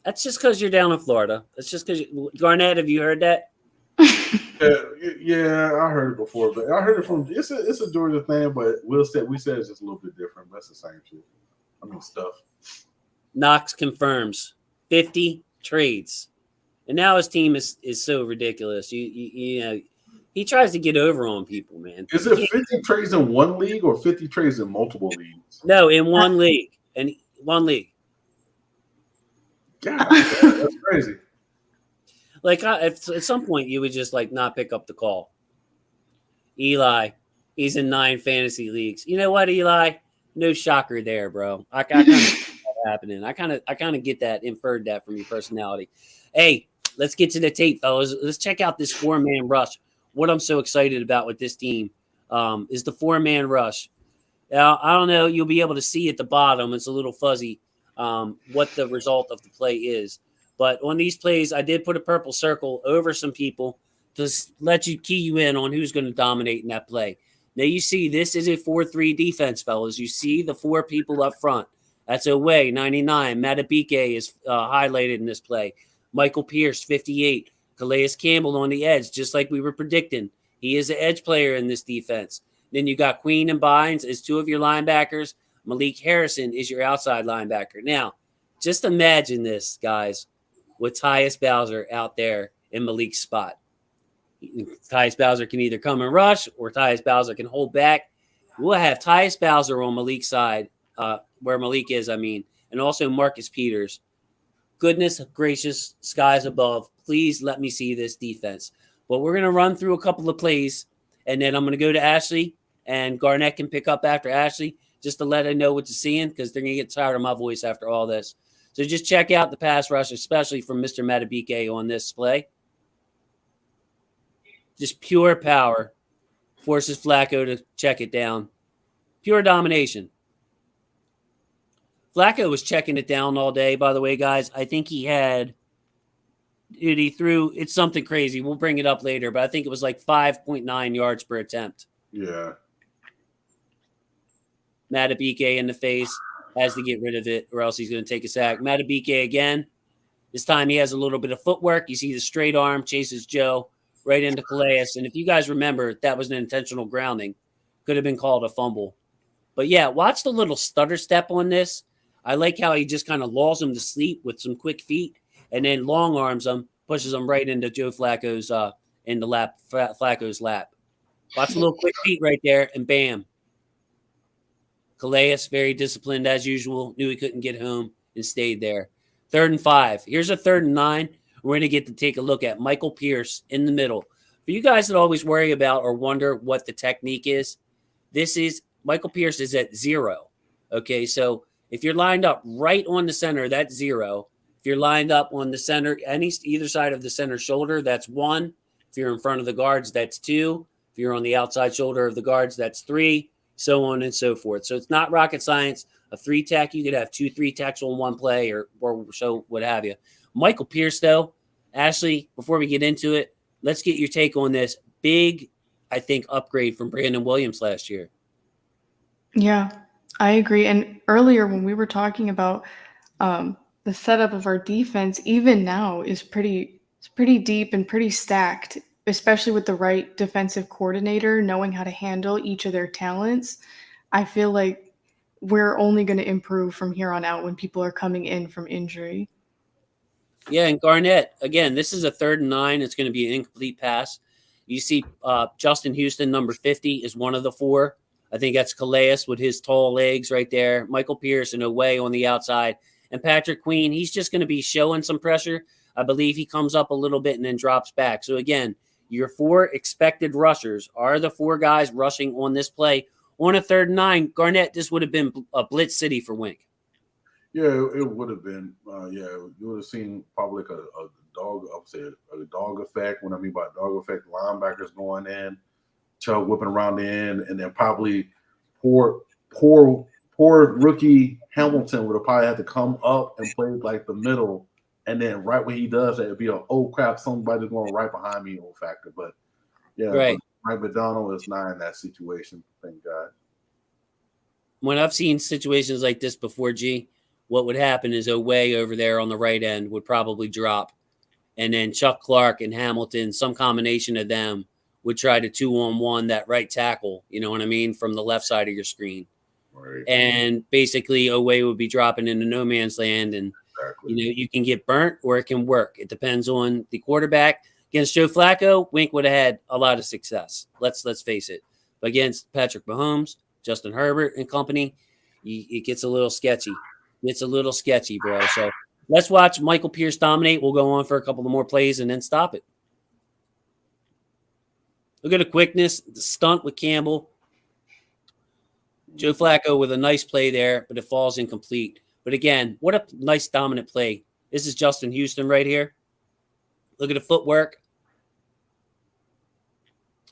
That's just because you're down in Florida. That's just because Garnett. Have you heard that? Yeah, I heard it before, but I heard it from it's a Georgia thing, but we said it's just a little bit different. That's the same shit. I mean, stuff. Knox confirms 50 trades, and now his team is so ridiculous. He tries to get over on people, man. Is it 50 trades in one league or 50 trades in multiple leagues? No, in one league. And one league. God, that's crazy. Like, at some point, you would just not pick up the call. Eli, he's in 9 fantasy leagues. You know what, Eli? No shocker there, bro. I kind of happening. I kind of get that, inferred that from your personality. Hey, let's get to the tape, fellas. Let's check out this 4-man rush. What I'm so excited about with this team is the 4-man rush. Now, I don't know. You'll be able to see at the bottom. It's a little fuzzy what the result of the play is. But on these plays, I did put a purple circle over some people to let you key you in on who's going to dominate in that play. Now, you see this is a 4-3 defense, fellas. You see the 4 people up front. That's Oweh, 99. Matabike is highlighted in this play. Michael Pierce, 58. Calais Campbell on the edge, just like we were predicting. He is an edge player in this defense. Then you got Queen and Bynes as 2 of your linebackers. Malik Harrison is your outside linebacker. Now, just imagine this, guys, with Tyus Bowser out there in Malik's spot. Tyus Bowser can either come and rush or Tyus Bowser can hold back. We'll have Tyus Bowser on Malik's side, where Malik is, and also Marcus Peters. Goodness gracious, skies above. Please let me see this defense. But we're going to run through a couple of plays, and then I'm going to go to Ashley, and Garnett can pick up after Ashley just to let her know what you're seeing because they're going to get tired of my voice after all this. So just check out the pass rush, especially from Mr. Matabike on this play. Just pure power. Forces Flacco to check it down. Pure domination. Flacco was checking it down all day, by the way, guys. I think he threw, it's something crazy. We'll bring it up later, but I think it was like 5.9 yards per attempt. Yeah. Matabike in the face, has to get rid of it, or else he's going to take a sack. Matabike again. This time he has a little bit of footwork. You see the straight arm, chases Joe right into Calais. And if you guys remember, that was an intentional grounding. Could have been called a fumble. But yeah, watch the little stutter step on this. I like how he just kind of lulls him to sleep with some quick feet and then long arms him, pushes him right into Joe Flacco's Flacco's lap. Watch the little quick feet right there, and bam. Calais, very disciplined as usual, knew he couldn't get home and stayed there. 3rd and 5. Here's a 3rd and 9. We're going to get to take a look at Michael Pierce in the middle. For you guys that always worry about or wonder what the technique is, Michael Pierce is at 0. Okay, so if you're lined up right on the center, that's 0. If you're lined up on the center, either side of the center shoulder, that's 1. If you're in front of the guards, that's 2. If you're on the outside shoulder of the guards, that's 3, so on and so forth. So it's not rocket science. A 3-tech, you could have 2 3-techs on one play or so what have you. Michael Pierce, though, Ashley, before we get into it, let's get your take on this big, I think, upgrade from Brandon Williams last year. Yeah, I agree. And earlier when we were talking about the setup of our defense, even now is pretty deep and pretty stacked, especially with the right defensive coordinator knowing how to handle each of their talents. I feel like we're only going to improve from here on out when people are coming in from injury. Yeah, and Garnett, again, this is a 3rd and 9. It's going to be an incomplete pass. You see Justin Houston, number 50, is one of the 4. I think that's Calais with his tall legs right there. Michael Pierce and Oweh on the outside. And Patrick Queen, he's just going to be showing some pressure. I believe he comes up a little bit and then drops back. So, again, your 4 expected rushers are the 4 guys rushing on this play. On a 3rd and 9, Garnett, this would have been a blitz city for Wink. Yeah, it would have been. You would have seen probably like a dog. I would say a dog effect. What I mean by dog effect, linebackers going in, Chubb whipping around the end, and then probably poor rookie Hamilton would have probably had to come up and play like the middle, and then right when he does that, it'd be a oh crap, somebody's going right behind me old factor. But yeah, right. Mike McDonald is not in that situation. Thank God. When I've seen situations like this before, G, what would happen is Oweh over there on the right end would probably drop. And then Chuck Clark and Hamilton, some combination of them, would try to 2-on-1 that right tackle, you know what I mean, from the left side of your screen. Right. And basically Oweh would be dropping into no man's land. And, Exactly. you can get burnt or it can work. It depends on the quarterback. Against Joe Flacco, Wink would have had a lot of success. Let's face it. But against Patrick Mahomes, Justin Herbert and company, it gets a little sketchy. It's a little sketchy, bro. So let's watch Michael Pierce dominate. We'll go on for a couple of more plays and then stop it. Look at the quickness, the stunt with Campbell. Joe Flacco with a nice play there, but it falls incomplete. But again, what a nice dominant play. This is Justin Houston right here. Look at the footwork.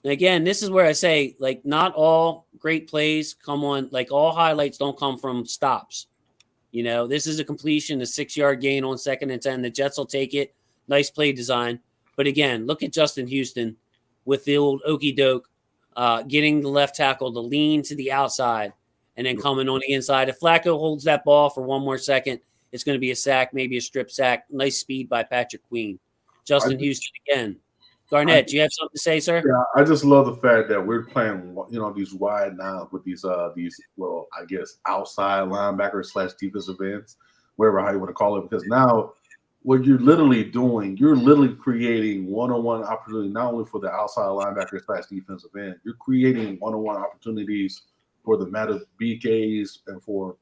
And again, this is where I say, like, not all great plays come on, like, all highlights don't come from stops. You know, this is a completion, a 6-yard gain on 2nd and 10. The Jets will take it. Nice play design. But again, look at Justin Houston with the old okey doke, getting the left tackle to lean to the outside and then coming on the inside. If Flacco holds that ball for one more second, it's going to be a sack, maybe a strip sack. Nice speed by Patrick Queen. Justin Houston again. Garnett, do you have something to say, sir? Yeah, I just love the fact that we're playing, these wide nines with these well, I guess outside linebackers / defensive ends, whatever how you want to call it. Because now, what you're literally doing, you're literally creating one-on-one opportunity not only for the outside linebacker / defensive end, you're creating one-on-one opportunities for the Matt BKs and for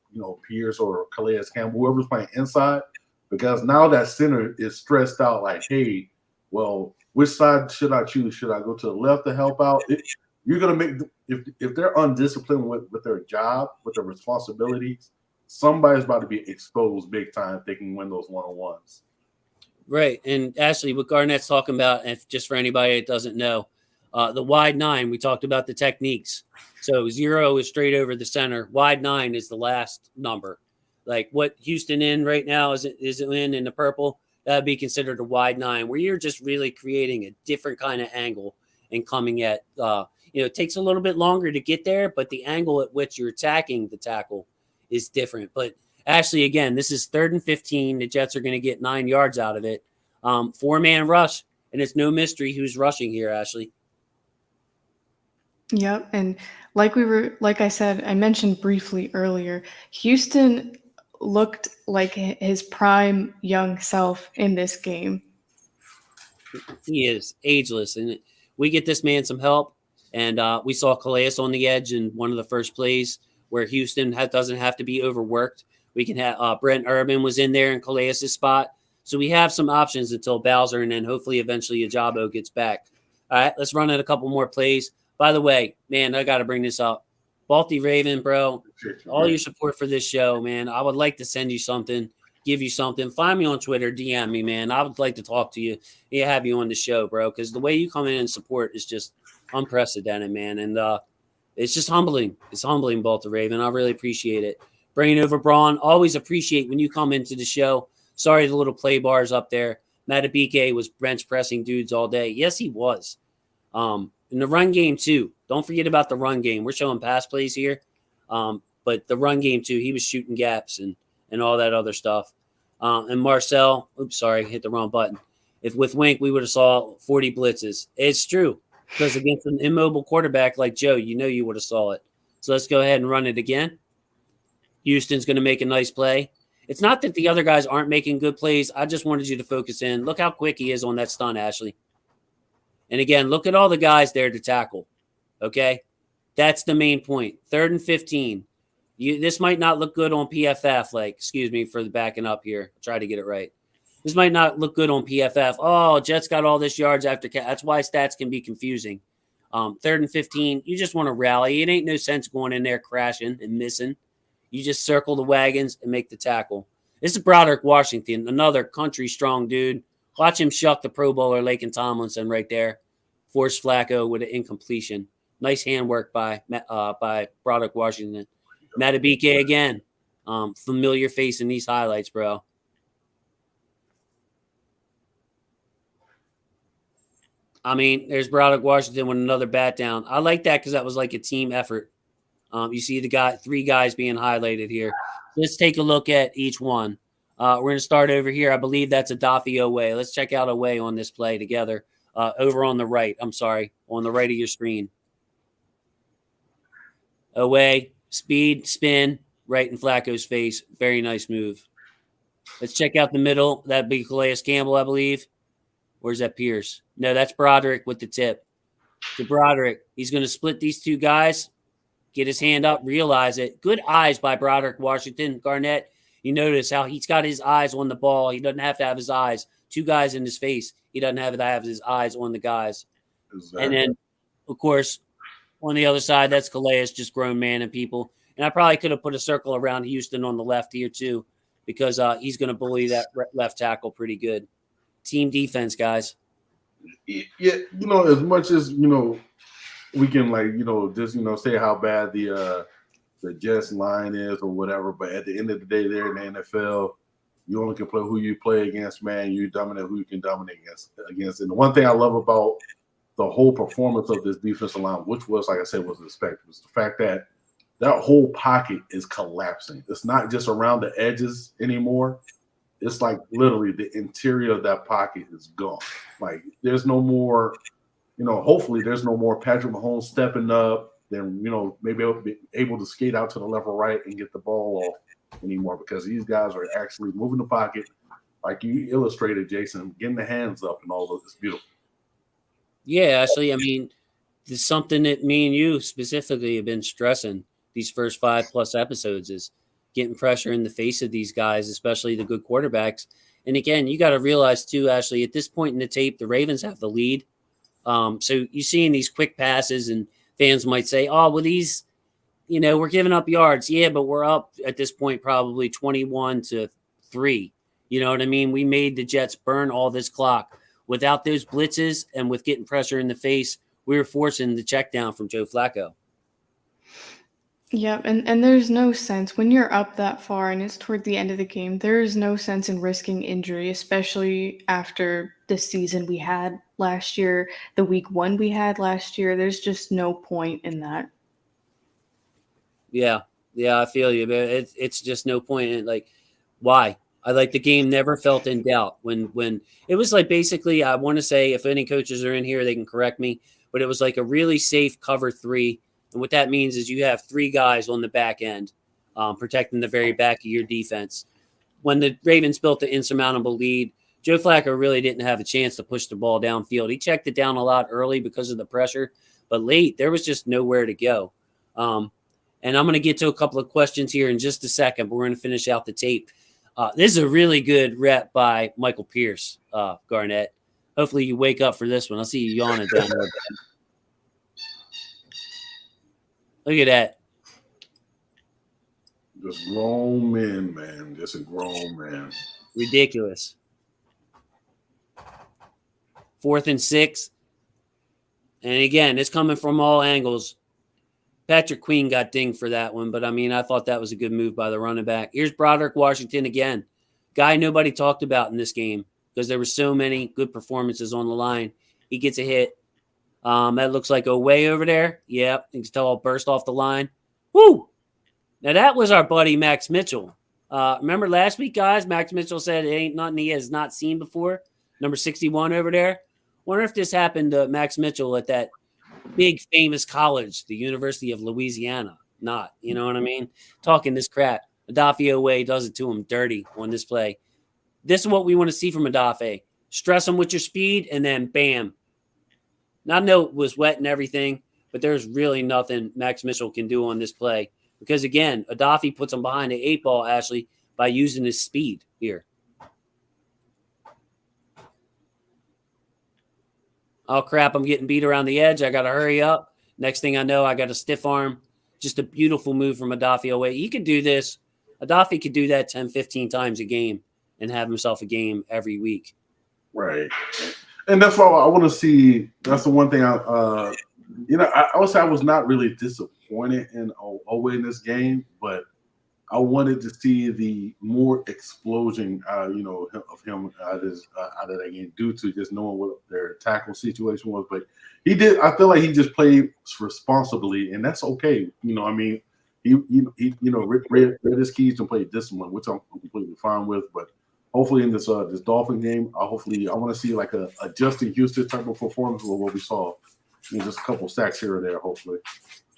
Pierce or Calais Campbell, whoever's playing inside, because now that center is stressed out. Like, hey, well, which side should I choose? Should I go to the left to help out? You're gonna make if they're undisciplined with their job, with their responsibilities, somebody's about to be exposed big time. If they can win those one-on-ones. Right, and Ashley, what Garnett's talking about, and just for anybody that doesn't know, the wide 9. We talked about the techniques. So 0 is straight over the center. Wide 9 is the last number. Like what Houston in right now is in the purple. That would be considered a wide 9, where you're just really creating a different kind of angle and coming at, it takes a little bit longer to get there, but the angle at which you're attacking the tackle is different. But Ashley, again, this is 3rd and 15. The Jets are going to get 9 yards out of it. 4-man rush, and it's no mystery who's rushing here, Ashley. Yep, and like I said, I mentioned briefly earlier, Houston looked like his prime young self in this game. He is ageless, and we get this man some help. And we saw Calais on the edge in one of the first plays where Houston doesn't have to be overworked. We can have Brent Urban was in there in Calais' spot. So we have some options until Bowser and then hopefully eventually Ajabo gets back. All right, let's run it a couple more plays. By the way, man, I got to bring this up. Balti Raven, bro, all your support for this show, man. I would like to send you something, give you something. Find me on Twitter, DM me, man. I would like to talk to you, have you on the show, bro, because the way you come in and support is just unprecedented, man. And it's just humbling. It's humbling, Balti Raven. I really appreciate it. Bringing over Braun, always appreciate when you come into the show. Sorry, the little play bars up there. Matabike was bench pressing dudes all day. Yes, he was. In the run game, too. Don't forget about the run game. We're showing pass plays here. But the run game, too, he was shooting gaps and all that other stuff. And Marcel, hit the wrong button. If with Wink, we would have saw 40 blitzes. It's true. Because against an immobile quarterback like Joe, you would have saw it. So let's go ahead and run it again. Houston's going to make a nice play. It's not that the other guys aren't making good plays. I just wanted you to focus in. Look how quick he is on that stunt, Ashley. And again, look at all the guys there to tackle. Okay? That's the main point. 3rd and 15. This might not look good on PFF. Excuse me for the backing up here. I'll try to get it right. This might not look good on PFF. Oh, Jets got all this yards after. That's why stats can be confusing. 3rd and 15. You just want to rally. It ain't no sense going in there crashing and missing. You just circle the wagons and make the tackle. This is Broderick Washington, another country strong dude. Watch him shuck the Pro Bowler Laken Tomlinson right there. Force Flacco with an incompletion. Nice handwork by Broderick Washington. Matabike again. Familiar face in these highlights, bro. I mean, there's Broderick Washington with another bat down. I like that because that was like a team effort. You see the 3 guys being highlighted here. Let's take a look at each one. We're going to start over here. I believe that's Adafi Owe. Let's check out Owe on this play together. Over on the right. On the right of your screen. Owe, speed, spin, right in Flacco's face. Very nice move. Let's check out the middle. That'd be Calais Campbell, I believe. Where's that Pierce? No, that's Broderick with the tip. To Broderick. He's going to split these 2 guys. Get his hand up, realize it. Good eyes by Broderick Washington. Garnett, you notice how he's got his eyes on the ball. He doesn't have to have his eyes. 2 guys in his face. He doesn't have to have his eyes on the guys. Exactly. And then, of course, on the other side, that's Calais, just grown man and people. And I probably could have put a circle around Houston on the left here too, because he's going to bully that left tackle pretty good. Team defense, guys. Yeah, as much as we can just say how bad the Jets line is or whatever, but at the end of the day, they're in the NFL. You only can play who you play against, man. You dominate who you can dominate against. And the one thing I love about the whole performance of this defensive line, which was, like I said, was expected, was the fact that whole pocket is collapsing. It's not just around the edges anymore. It's like literally the interior of that pocket is gone. Like there's no more, hopefully there's no more Patrick Mahomes stepping up, then, maybe able to skate out to the left or right and get the ball off anymore, because these guys are actually moving the pocket like you illustrated, Jason, getting the hands up and all of it's beautiful. Yeah, actually, I mean, there's something that me and you specifically have been stressing these first 5+ episodes is getting pressure in the face of these guys, especially the good quarterbacks. And again, you got to realize too, Ashley, at this point in the tape, the Ravens have the lead. So you seeing these quick passes, and fans might say, "Oh, well, these, we're giving up yards." Yeah, but we're up at this point probably 21-3. You know what I mean? We made the Jets burn all this clock. Without those blitzes and with getting pressure in the face, we were forcing the check down from Joe Flacco. Yeah, and there's no sense when you're up that far and it's toward the end of the game, there is no sense in risking injury, especially after the season we had last year, the week 1 we had last year. There's just no point in that. Yeah, I feel you, but it's just no point in like why? I like the game never felt in doubt when it was like basically I want to say if any coaches are in here they can correct me, but it was like a really safe cover 3. And what that means is you have 3 guys on the back end protecting the very back of your defense. When the Ravens built the insurmountable lead, Joe Flacco really didn't have a chance to push the ball downfield. He checked it down a lot early because of the pressure, but late there was just nowhere to go. And I'm going to get to a couple of questions here in just a second, but we're going to finish out the tape. This is a really good rep by Michael Pierce, Garnett. Hopefully you wake up for this one. I'll see you yawning down there. Look at that. Just grown men, man. Just a grown man. Ridiculous. 4th and 6. And again, it's coming from all angles. Patrick Queen got dinged for that one, but I mean, I thought that was a good move by the running back. Here's Broderick Washington again. Guy nobody talked about in this game because there were so many good performances on the line. He gets a hit. That looks like a way over there. Yep, you can tell I'll burst off the line. Woo! Now that was our buddy Max Mitchell. Remember last week, guys? Max Mitchell said it ain't nothing he has not seen before. Number 61 over there. Wonder if this happened to Max Mitchell at that big famous college, the University of Louisiana. Not, you know what I mean? Talking this crap. Adafio Way does it to him dirty on this play. This is what we want to see from Adafe. Stress him with your speed, and then bam. Now, I know it was wet and everything, but there's really nothing Max Mitchell can do on this play. Because, again, Adafi puts him behind the 8 ball, Ashley, by using his speed here. Oh, crap, I'm getting beat around the edge. I got to hurry up. Next thing I know, I got a stiff arm. Just a beautiful move from Adafi away. He could do this. Adafi could do that 10, 15 times a game and have himself a game every week. Right. And that's why I want to see. That's the one thing I would say I was not really disappointed in Owe in this game, but I wanted to see the more explosion, of him out of that game due to just knowing what their tackle situation was. But he did. I feel like he just played responsibly, and that's okay. I mean, he read his keys and played discipline, which I'm completely fine with. But hopefully in this Dolphin game, I want to see like a Justin Houston type of performance with what we saw. Just a couple sacks here or there, hopefully.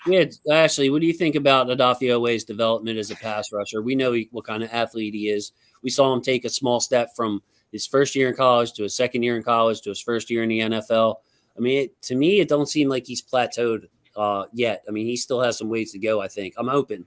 Yeah, Ashley, what do you think about Adafi Owe's development as a pass rusher? We know what kind of athlete he is. We saw him take a small step from his first year in college to his second year in college to his first year in the NFL. I mean, to me, it don't seem like he's plateaued yet. I mean, he still has some ways to go, I think. I'm hoping.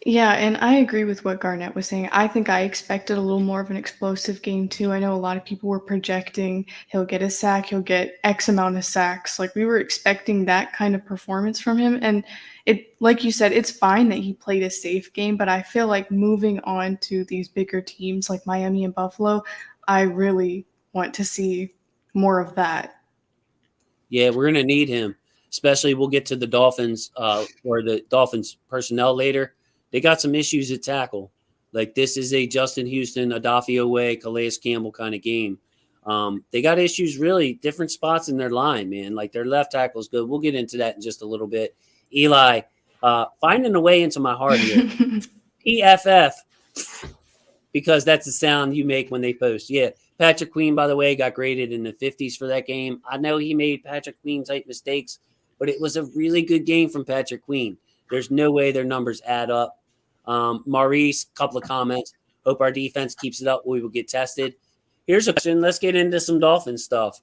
Yeah, and I agree with what Garnett was saying. I think I expected a little more of an explosive game too. I know a lot of people were projecting he'll get a sack, he'll get X amount of sacks. Like we were expecting that kind of performance from him. And it, like you said, it's fine that he played a safe game, but I feel like moving on to these bigger teams like Miami and Buffalo, I really want to see more of that. Yeah, we're gonna need him. Especially, we'll get to the Dolphins or the Dolphins personnel later. They got some issues at tackle. Like this is a Justin Houston, Adafio Way, Calais Campbell kind of game. They got issues really different spots in their line, man. Like their left tackle is good. We'll get into that in just a little bit. Eli, finding a way into my heart here. PFF, because that's the sound you make when they post. Yeah, Patrick Queen, by the way, got graded in the 50s for that game. I know he made Patrick Queen type mistakes, but it was a really good game from Patrick Queen. There's no way their numbers add up. Maurice, couple of comments. Hope our defense keeps it up. We will get tested. Here's a question. Let's get into some Dolphin stuff.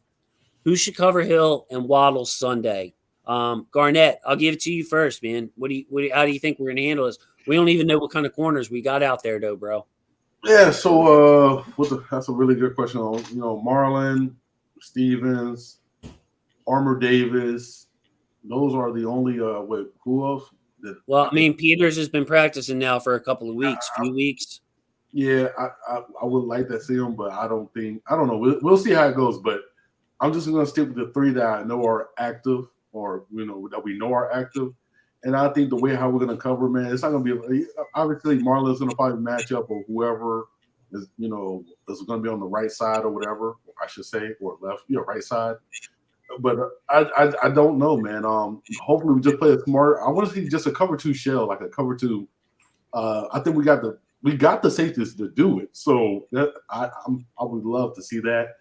Who should cover Hill and Waddle Sunday? Garnett, I'll give it to you first, man. How do you think we're going to handle this? We don't even know what kind of corners we got out there, though, bro. Yeah, so that's a really good question. Marlon, Stevens, Armour Davis, those are the only who else? Well, I mean, Peters has been practicing now for a couple of weeks, few weeks. Yeah, I would like to see him, but I don't know. We'll see how it goes. But I'm just going to stick with the three that I know are active, or that we know are active. And I think the way how we're going to cover, man, it's not going to be obviously Marlon's going to probably match up with whoever is is going to be on the right side or whatever I should say, or left, right side. But I don't know, man. Hopefully we just play a smart. I want to see just a cover two shell, like a cover two. I think we got the safeties to do it. So I would love to see that.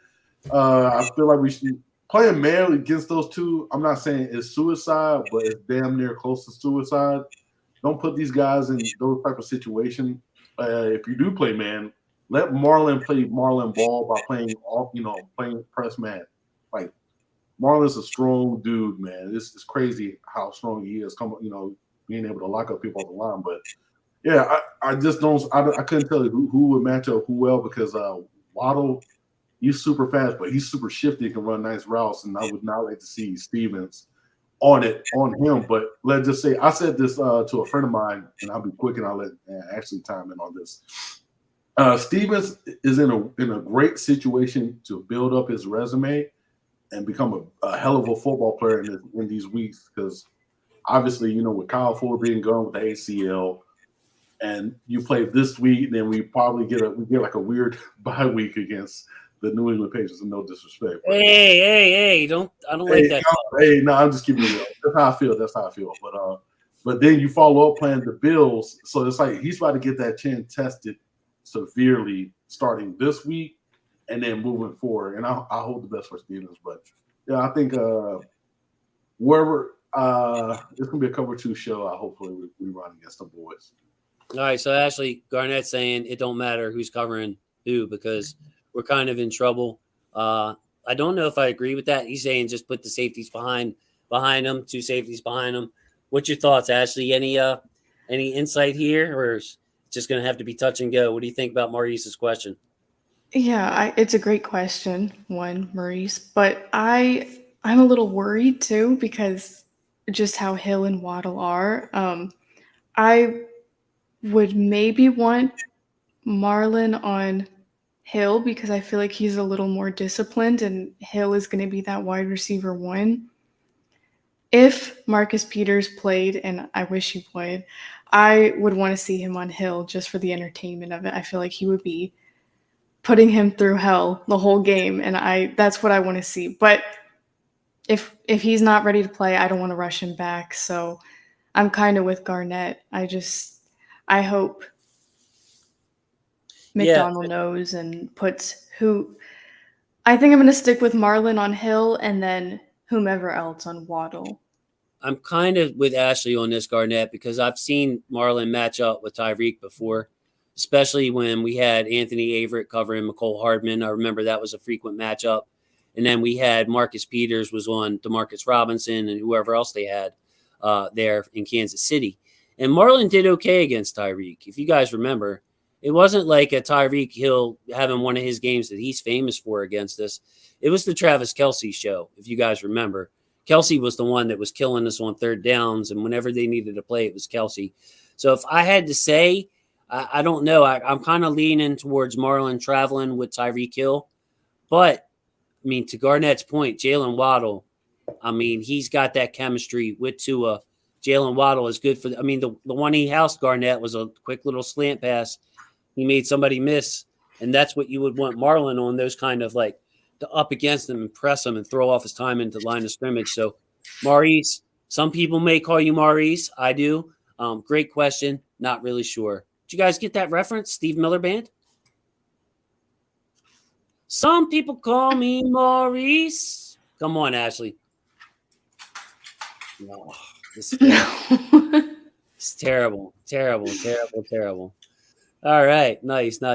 I feel like we should play a man against those two. I'm not saying it's suicide, but it's damn near close to suicide. Don't put these guys in those type of situations. If you do play man, let Marlon play Marlon ball by playing playing press man. Like Marlon's a strong dude, man. It's crazy how strong he is. Being able to lock up people on the line, but. Yeah, I just don't. I couldn't tell you who would match up who well because Waddle, he's super fast, but he's super shifty, can run nice routes, and I would not like to see Stevens on him. But let's just say I said this to a friend of mine, and I'll be quick and I'll let Ashley chime in on this. Stevens is in a great situation to build up his resume and become a hell of a football player in these weeks because obviously with Kyle Ford being gone with the ACL. And you play this week, then we probably get like a weird bye week against the New England Patriots. And no disrespect. Hey! I don't like that. No, I'm just keeping it real. That's how I feel. But then you follow up playing the Bills, so it's like he's about to get that chin tested severely starting this week, and then moving forward. And I hope the best for Stevens. But yeah, I think wherever it's gonna be a cover two show. Hopefully we run against the boys. All right, so Ashley Garnett's saying it don't matter who's covering who because we're kind of in trouble. I don't know if I agree with that. He's saying just put the safeties behind them, two safeties behind them. What's your thoughts, Ashley? Any insight here, or is it just going to have to be touch and go? What do you think about Maurice's question? Yeah, it's a great question, Maurice, but I'm a little worried too because just how Hill and Waddle are. I would maybe want Marlon on Hill because I feel like he's a little more disciplined and Hill is going to be that wide receiver one. If Marcus Peters played, and I wish he would, I would want to see him on Hill just for the entertainment of it. I feel like he would be putting him through hell the whole game, and that's what I want to see. But if he's not ready to play, I don't want to rush him back. So I'm kind of with Garnett. I hope McDonald knows and puts who. I think I'm going to stick with Marlon on Hill and then whomever else on Waddle. I'm kind of with Ashley on this, Garnett, because I've seen Marlon match up with Tyreek before, especially when we had Anthony Averett covering McCole Hardman. I remember that was a frequent matchup. And then we had Marcus Peters was on Demarcus Robinson and whoever else they had there in Kansas City. And Marlon did okay against Tyreek. If you guys remember, it wasn't like a Tyreek Hill having one of his games that he's famous for against us. It was the Travis Kelce show, if you guys remember. Kelce was the one that was killing us on third downs, and whenever they needed to play, it was Kelce. So if I had to say, I don't know. I'm kind of leaning towards Marlon traveling with Tyreek Hill. But, I mean, to Garnett's point, Jalen Waddle, I mean, he's got that chemistry with Tua. Jalen Waddle is good for – I mean, the one he housed Garnett was a quick little slant pass. He made somebody miss, and that's what you would want Marlon on, those kind of like to up against him and press him and throw off his time into the line of scrimmage. So, Maurice, some people may call you Maurice. I do. Great question. Not really sure. Did you guys get that reference, Steve Miller Band? Some people call me Maurice. Come on, Ashley. Oh, this is terrible. It's terrible, terrible, terrible, terrible. All right. Nice. All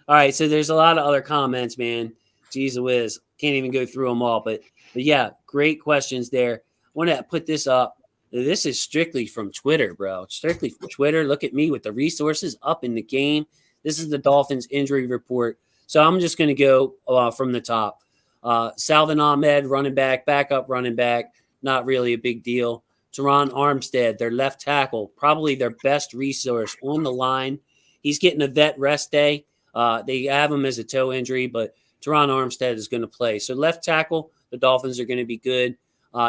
right. So there's a lot of other comments, man. Jeez whiz. Can't even go through them all. But yeah, great questions there. I want to put this up. This is strictly from Twitter, bro. Strictly from Twitter. Look at me with the resources up in the game. This is the Dolphins injury report. So I'm just going to go from the top. Salvin Ahmed, running back, backup running back. Not really a big deal. Teron Armstead, their left tackle, probably their best resource on the line. He's getting a vet rest day. They have him as a toe injury, but Teron Armstead is going to play. So left tackle, the Dolphins are going to be good.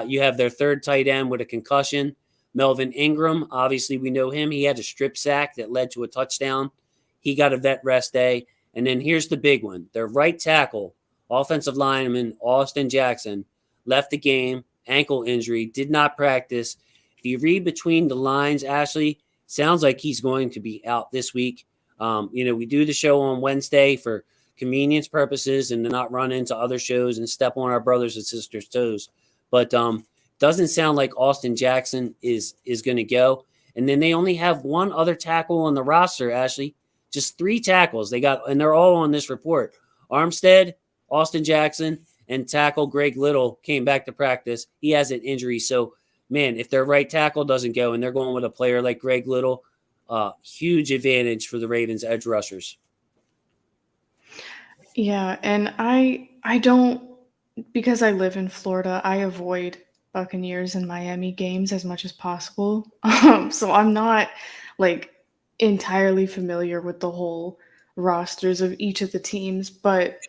You have their third tight end with a concussion. Melvin Ingram, obviously we know him. He had a strip sack that led to a touchdown. He got a vet rest day. And then here's the big one. Their right tackle, offensive lineman Austin Jackson, left the game, ankle injury, did not practice. If you read between the lines, Ashley, sounds like he's going to be out this week. We do the show on Wednesday for convenience purposes and to not run into other shows and step on our brothers and sisters' toes. But doesn't sound like Austin Jackson is going to go. And then they only have one other tackle on the roster, Ashley. Just 3 tackles they got, and they're all on this report. Armstead, Austin Jackson, and tackle Greg Little came back to practice. He has an injury. So, man, if their right tackle doesn't go and they're going with a player like Greg Little, huge advantage for the Ravens edge rushers. Yeah, and I don't, because I live in Florida, I avoid Buccaneers and Miami games as much as possible. So I'm not like entirely familiar with the whole rosters of each of the teams, but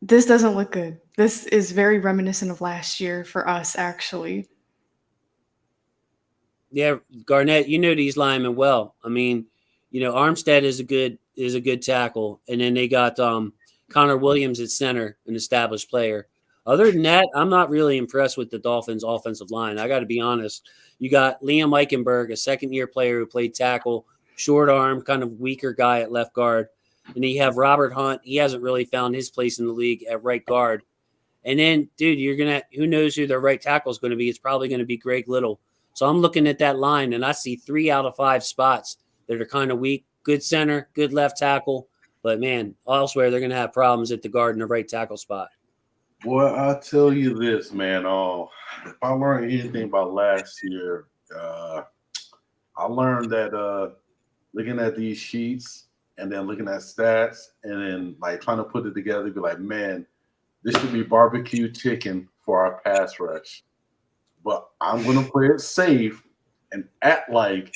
this doesn't look good. This is very reminiscent of last year for us, actually. Yeah, Garnett, you know these linemen well. I mean, Armstead is a good tackle, and then they got Connor Williams at center, an established player. Other than that, I'm not really impressed with the Dolphins' offensive line. I got to be honest. You got Liam Eichenberg, a second-year player who played tackle, short arm, kind of weaker guy at left guard. And then you have Robert Hunt. He hasn't really found his place in the league at right guard. And then, dude, who knows who their right tackle is going to be? It's probably going to be Greg Little. So I'm looking at that line, and I see 3 out of 5 spots that are kind of weak. Good center, good left tackle. But, man, elsewhere they're going to have problems at the guard and the right tackle spot. Boy, I'll tell you this, man. If I learned anything about last year, I learned that looking at these sheets and then looking at stats and then like trying to put it together, be like, man, this should be barbecue chicken for our pass rush. But I'm going to play it safe and act like,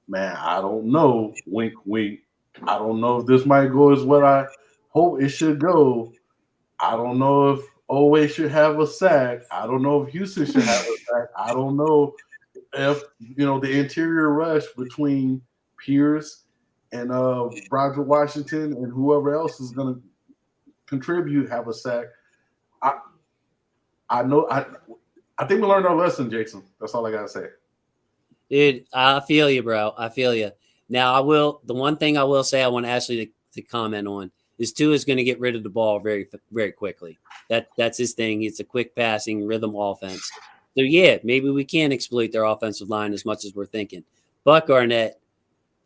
man, I don't know, wink, wink. I don't know if this might go as what I hope it should go. I don't know if Owe should have a sack. I don't know if Houston should have a sack. I don't know if, the interior rush between Pierce and Broderick Washington and whoever else is going to contribute have a sack. I think we learned our lesson, Jason. That's all I got to say. Dude, I feel you, bro. I feel you. Now, the one thing I will say I want Ashley to comment on is Tua is going to get rid of the ball very, very quickly. That's his thing. It's a quick passing rhythm offense. So, yeah, maybe we can exploit their offensive line as much as we're thinking. But, Garnett,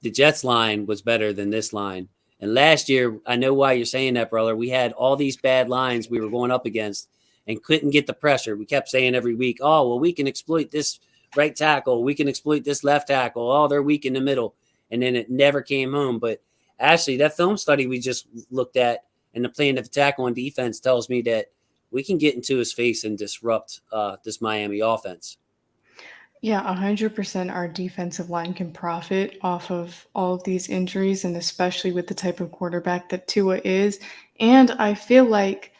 the Jets line was better than this line. And last year, I know why you're saying that, brother. We had all these bad lines we were going up against and couldn't get the pressure. We kept saying every week, oh, well, we can exploit this right tackle. We can exploit this left tackle. Oh, they're weak in the middle. And then it never came home. But actually, that film study we just looked at and the plan of attack on defense tells me that we can get into his face and disrupt this Miami offense. Yeah, 100% our defensive line can profit off of all of these injuries, and especially with the type of quarterback that Tua is. And I feel like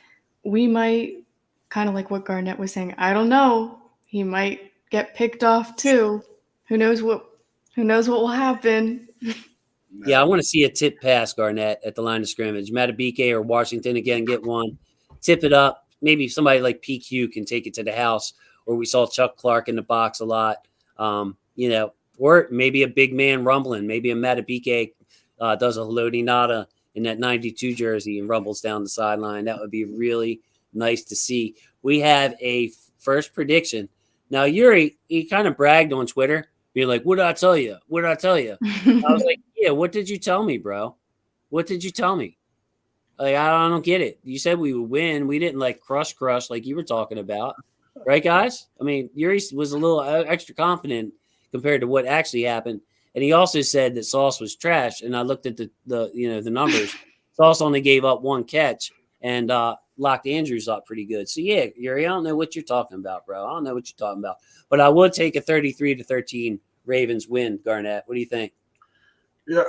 we might, kind of like what Garnett was saying, I don't know, he might get picked off too. Who knows what will happen? Yeah, I want to see a tip pass, Garnett, at the line of scrimmage. Matabike or Washington again get one. Tip it up. Maybe somebody like PQ can take it to the house. Or we saw Chuck Clark in the box a lot. Or maybe a big man rumbling. Maybe a Matabike does a Haloti Nada in that 92 jersey and rumbles down the sideline. That would be really nice to see. We have a first prediction. Now, Yuri, he kind of bragged on Twitter, being like, what did I tell you? What did I tell you? I was like, yeah, what did you tell me, bro? What did you tell me? Like, I don't get it. You said we would win. We didn't like crush like you were talking about. Right, guys? I mean, Yuri was a little extra confident compared to what actually happened. And he also said that Sauce was trash. And I looked at the numbers. Sauce only gave up one catch and locked Andrews up pretty good. So, yeah, Yuri, I don't know what you're talking about, bro. I don't know what you're talking about. But I would take a 33-13 Ravens win, Garnett. What do you think? Yeah,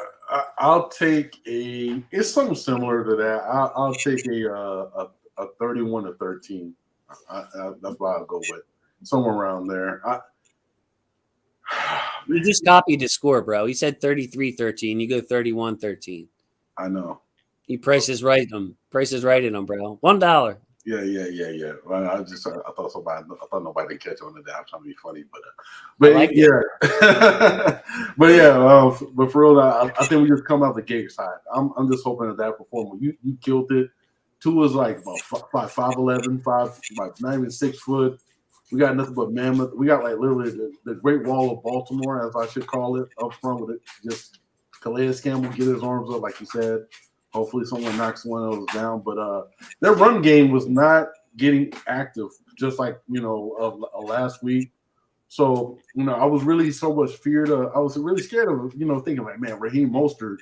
I'll take it's something similar to that. I'll take a 31-13. That's what I'll go with. Somewhere around there. You just copied the score, bro. He said 33-13. You go 31-13. I know. He prices right them. Prices right in them, bro. $1. Yeah. Well, I thought nobody would catch on to that. I'm trying to be funny, but like yeah. But for real, I think we just come out the gate side. I'm just hoping that performance. You killed it. Tua's like about 5'11", like not even 6 foot. We got nothing but mammoth. We got like literally the Great Wall of Baltimore, as I should call it, up front with it. Just Calais Campbell get his arms up, like you said. Hopefully someone knocks one of those down. But their run game was not getting active, just like last week. So I was really so much feared. I was really scared of thinking like, man, Raheem Mostert,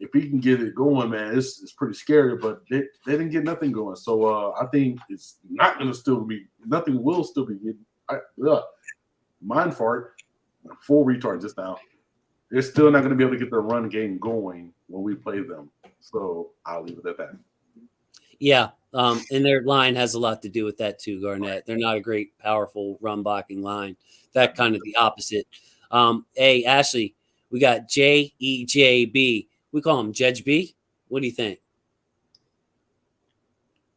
if he can get it going, man, it's pretty scary. But they didn't get nothing going. So I think it's not going to still be nothing. Will still be mind fart, full retard just now. They're still not going to be able to get their run game going when we play them. So I'll leave it at that. Yeah, and their line has a lot to do with that too, Garnett. They're not a great, powerful run blocking line. That kind of the opposite. Hey, Ashley, we got JEJB. We call him Judge B. What do you think?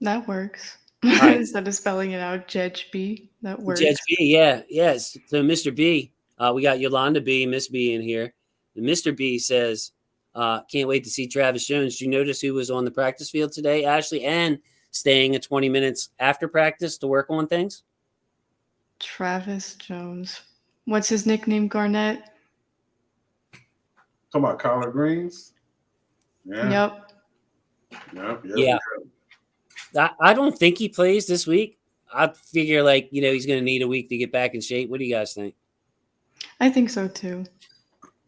That works. Right. Instead of spelling it out, Judge B. That works. Judge B, yeah. Yes. So Mr. B, we got Yolanda B, Miss B in here. And Mr. B says, can't wait to see Travis Jones. Did you notice who was on the practice field today, Ashley, and staying at 20 minutes after practice to work on things? Travis Jones. What's his nickname, Garnett? Talking about collard greens? Yeah. Yep. Yeah. I don't think he plays this week. I figure he's going to need a week to get back in shape. What do you guys think? I think so too.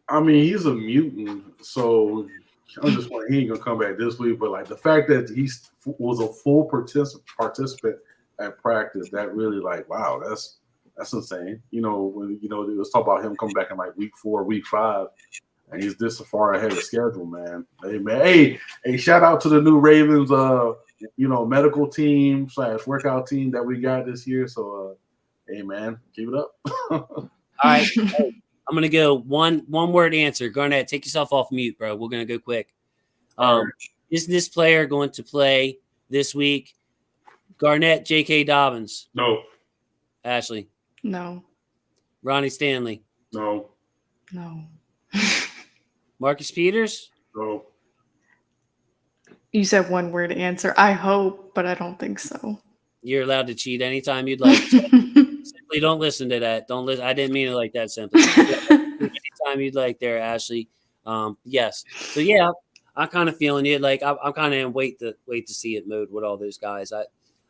I mean, he's a mutant, so I'm just wondering he ain't gonna come back this week. But like the fact that he was a full participant at practice, that really wow, that's insane. When it was talk about him coming back in like week 4, week 5, and he's this far ahead of schedule, man. Hey man, hey, shout out to the new Ravens, medical team / workout team that we got this year. So, hey man, keep it up. All right. I'm going to go one word answer. Garnett, take yourself off mute, bro. We're going to go quick. Is this player going to play this week? Garnett, J.K. Dobbins. No. Ashley. No. Ronnie Stanley. No. Marcus Peters. No. You said one word answer. I hope, but I don't think so. You're allowed to cheat anytime you'd like. Simply don't listen to that. Don't listen. I didn't mean it like that. Simply anytime you'd like there, Ashley. Yes. So yeah, I'm kind of feeling it. Like I'm kind of in wait to see it mode with all those guys.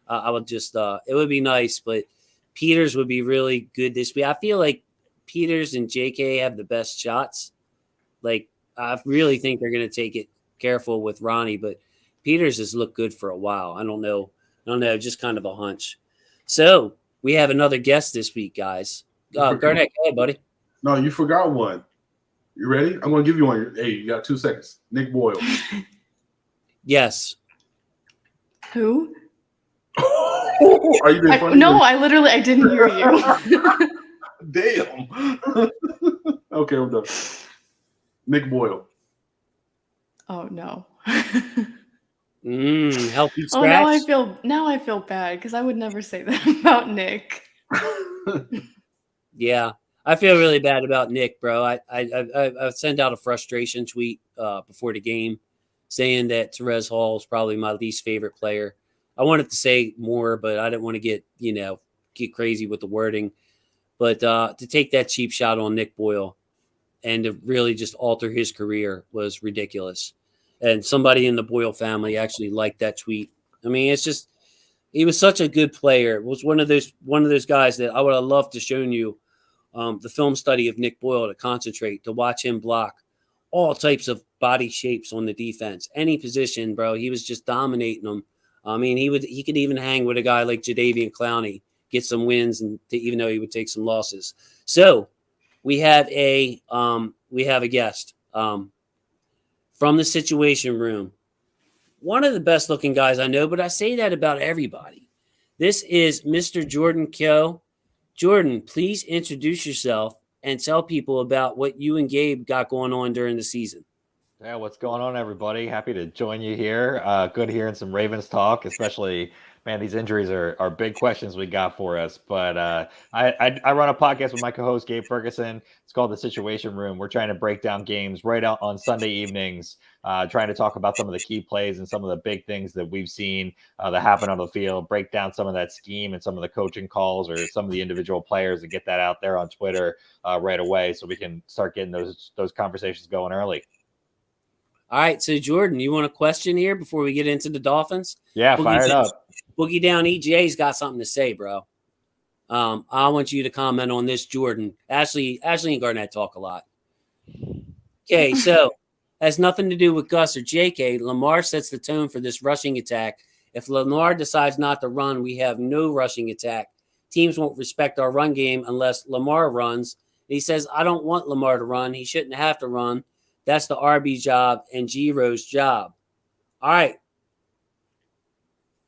I would just it would be nice, but Peters would be really good this week. I feel like Peters and JK have the best shots. Like, I really think they're going to take it careful with Ronnie, but Peters has looked good for a while. I don't know, just kind of a hunch. So we have another guest this week, guys. Garnett, go ahead, buddy. No, you forgot one. You ready? I'm going to give you one. Hey, you got 2 seconds. Nick Boyle. Yes. Who? Are you being funny? No, I didn't hear you. Damn. Okay, I'm done. Nick Boyle. Oh no. Healthy scratch. Oh, now I feel bad because I would never say that about Nick. Yeah, I feel really bad about Nick, bro. I sent out a frustration tweet before the game saying that Terez Hall is probably my least favorite player. I wanted to say more, but I didn't want to get crazy with the wording. But to take that cheap shot on Nick Boyle and to really just alter his career was ridiculous. And somebody in the Boyle family actually liked that tweet. I mean, it's just, he was such a good player. It was one of those guys that I would have loved to shown you the film study of Nick Boyle to concentrate, to watch him block all types of body shapes on the defense, any position, bro. He was just dominating them. I mean, he could even hang with a guy like Jadeveon Clowney, get some wins, and even though he would take some losses. So we have a guest from the Situation Room. One of the best looking guys I know, but I say that about everybody. This is Mr. Jordan Kyo. Jordan, please introduce yourself and tell people about what you and Gabe got going on during the season. Yeah, what's going on, everybody? Happy to join you here. Good hearing some Ravens talk, especially, man, these injuries are big questions we got for us. But I run a podcast with my co-host, Gabe Ferguson. It's called The Situation Room. We're trying to break down games right out on Sunday evenings, trying to talk about some of the key plays and some of the big things that we've seen that happen on the field, break down some of that scheme and some of the coaching calls or some of the individual players, and get that out there on Twitter right away so we can start getting those conversations going early. All right, so Jordan, you want a question here before we get into the Dolphins? Yeah, fire it up. Boogie Down EJ's got something to say, bro. I want you to comment on this, Jordan. Ashley and Garnett talk a lot. Okay, so has nothing to do with Gus or JK. Lamar sets the tone for this rushing attack. If Lamar decides not to run, we have no rushing attack. Teams won't respect our run game unless Lamar runs. He says, I don't want Lamar to run. He shouldn't have to run. That's the RB job and G-Row's job. All right.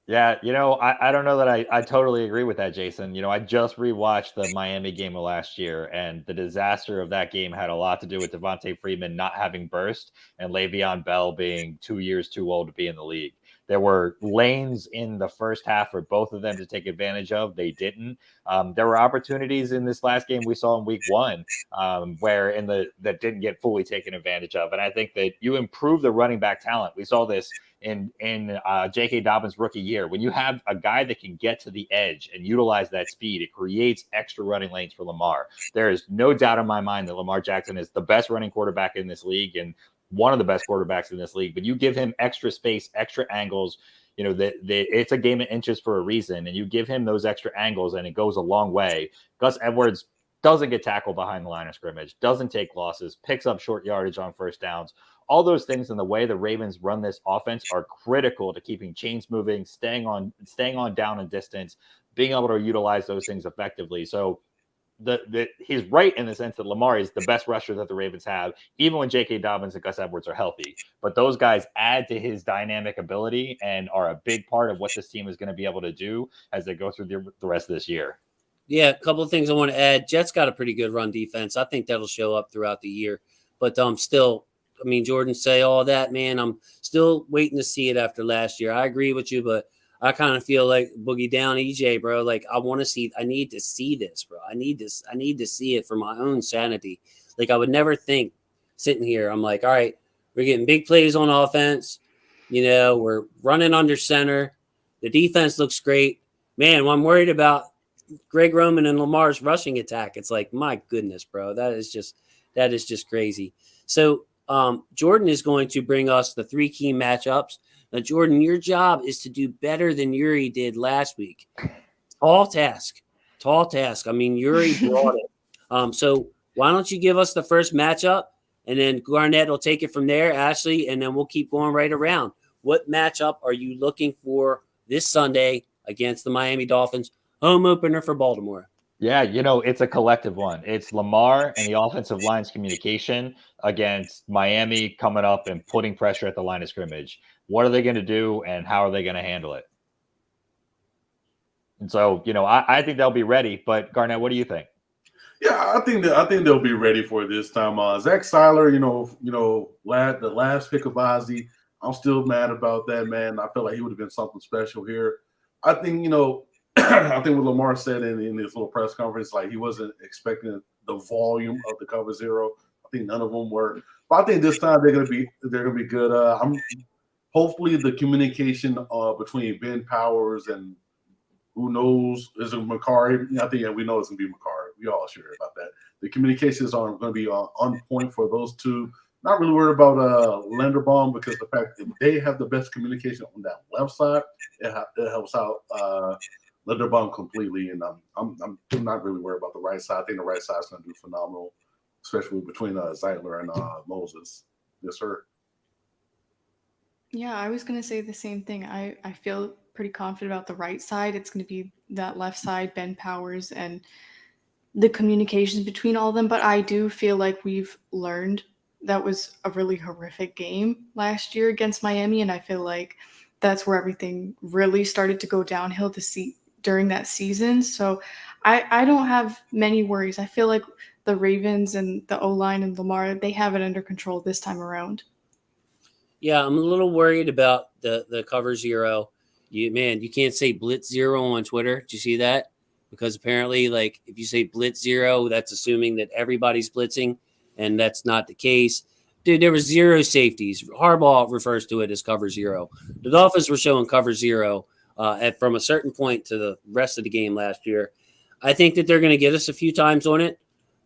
Yeah, I don't know that I totally agree with that, Jason. I just rewatched the Miami game of last year, and the disaster of that game had a lot to do with Devontae Freeman not having burst and Le'Veon Bell being 2 years too old to be in the league. There were lanes in the first half for both of them to take advantage of. They didn't. There were opportunities in this last game we saw in week 1 where that didn't get fully taken advantage of. And I think that you improve the running back talent. We saw this in J.K. Dobbins' rookie year. When you have a guy that can get to the edge and utilize that speed, it creates extra running lanes for Lamar. There is no doubt in my mind that Lamar Jackson is the best running quarterback in this league and one of the best quarterbacks in this league. But you give him extra space, extra angles. It's a game of inches for a reason, and you give him those extra angles, and it goes a long way. Gus Edwards doesn't get tackled behind the line of scrimmage, doesn't take losses, picks up short yardage on first downs. All those things in the way the Ravens run this offense are critical to keeping chains moving, staying on down and distance, being able to utilize those things effectively. So he's right in the sense that Lamar is the best rusher that the Ravens have, even when J.K. Dobbins and Gus Edwards are healthy. But those guys add to his dynamic ability and are a big part of what this team is going to be able to do as they go through the rest of this year. Yeah, a couple of things I want to add. Jets got a pretty good run defense. I think that'll show up throughout the year. But still, I mean, Jordan say all that, man. I'm still waiting to see it after last year. I agree with you, but I kind of feel like Boogie Down EJ, bro. Like I need to see this, bro. I need to see it for my own sanity. Like I would never think sitting here. I'm like, all right, we're getting big plays on offense. We're running under center. The defense looks great. Man, when I'm worried about Greg Roman and Lamar's rushing attack, it's like, my goodness, bro. That is just crazy. So Jordan is going to bring us the 3 key matchups. Now, Jordan, your job is to do better than Yuri did last week. Tall task. I mean, Yuri brought it. So why don't you give us the first matchup, and then Garnett will take it from there, Ashley, and then we'll keep going right around. What matchup are you looking for this Sunday against the Miami Dolphins, home opener for Baltimore? Yeah, it's a collective one. It's Lamar and the offensive line's communication against Miami coming up and putting pressure at the line of scrimmage. What are they going to do, and how are they going to handle it? And so, I think they'll be ready. But Garnett, what do you think? Yeah, I think they'll be ready for it this time. Zach Seiler, the last pick of Ozzie, I'm still mad about that, man. I felt like he would have been something special here. I think, I think what Lamar said in his little press conference, like he wasn't expecting the volume of the cover zero. I think none of them were. But I think this time they're gonna be good. Hopefully the communication between Ben Powers and who knows is it Makari. I think we know it's gonna be Makari. We all sure about that. The communications are going to be on point for those two. Not really worried about Linderbaum, because the fact that they have the best communication on that left side, it helps out Linderbaum completely. And I'm not really worried about the right side. I think the right side is going to do phenomenal, especially between Zeitler and Moses. Yes, sir. Yeah, I was going to say the same thing. I feel pretty confident about the right side. It's going to be that left side, Ben Powers, and the communications between all of them. But I do feel like we've learned that was a really horrific game last year against Miami, and I feel like that's where everything really started to go downhill during that season. So I don't have many worries. I feel like the Ravens and the O-line and Lamar, they have it under control this time around. Yeah, I'm a little worried about the cover zero. You can't say blitz zero on Twitter. Did you see that? Because apparently, like, if you say blitz zero, that's assuming that everybody's blitzing, and that's not the case. Dude, there was zero safeties. Harbaugh refers to it as cover zero. The Dolphins were showing cover zero from a certain point to the rest of the game last year. I think that they're going to get us a few times on it,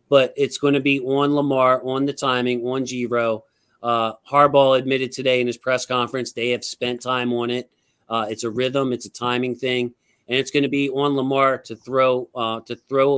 but it's going to be on Lamar, on the timing, on Giro. Harbaugh admitted today in his press conference they have spent time on it. It's a rhythm. It's a timing thing. And it's going to be on Lamar to throw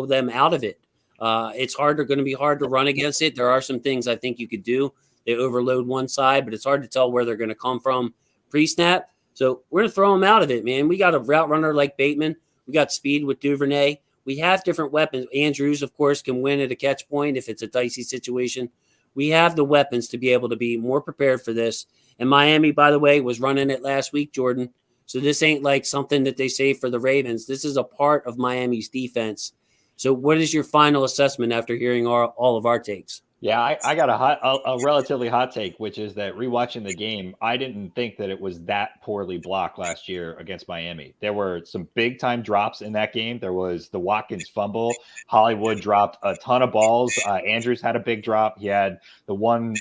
them out of it. It's going to be hard to run against it. There are some things I think you could do. They overload one side, but it's hard to tell where they're going to come from pre-snap. So we're going to throw them out of it, man. We got a route runner like Bateman. We got speed with Duvernay. We have different weapons. Andrews, of course, can win at a catch point if it's a dicey situation. We have the weapons to be able to be more prepared for this. And Miami, by the way, was running it last week, Jordan. So this ain't like something that they say for the Ravens. This is a part of Miami's defense. So what is your final assessment after hearing all of our takes? Yeah, I got a relatively hot take, which is that rewatching the game, I didn't think that it was that poorly blocked last year against Miami. There were some big time drops in that game. There was the Watkins fumble. Hollywood dropped a ton of balls. Andrews had a big drop. He had the one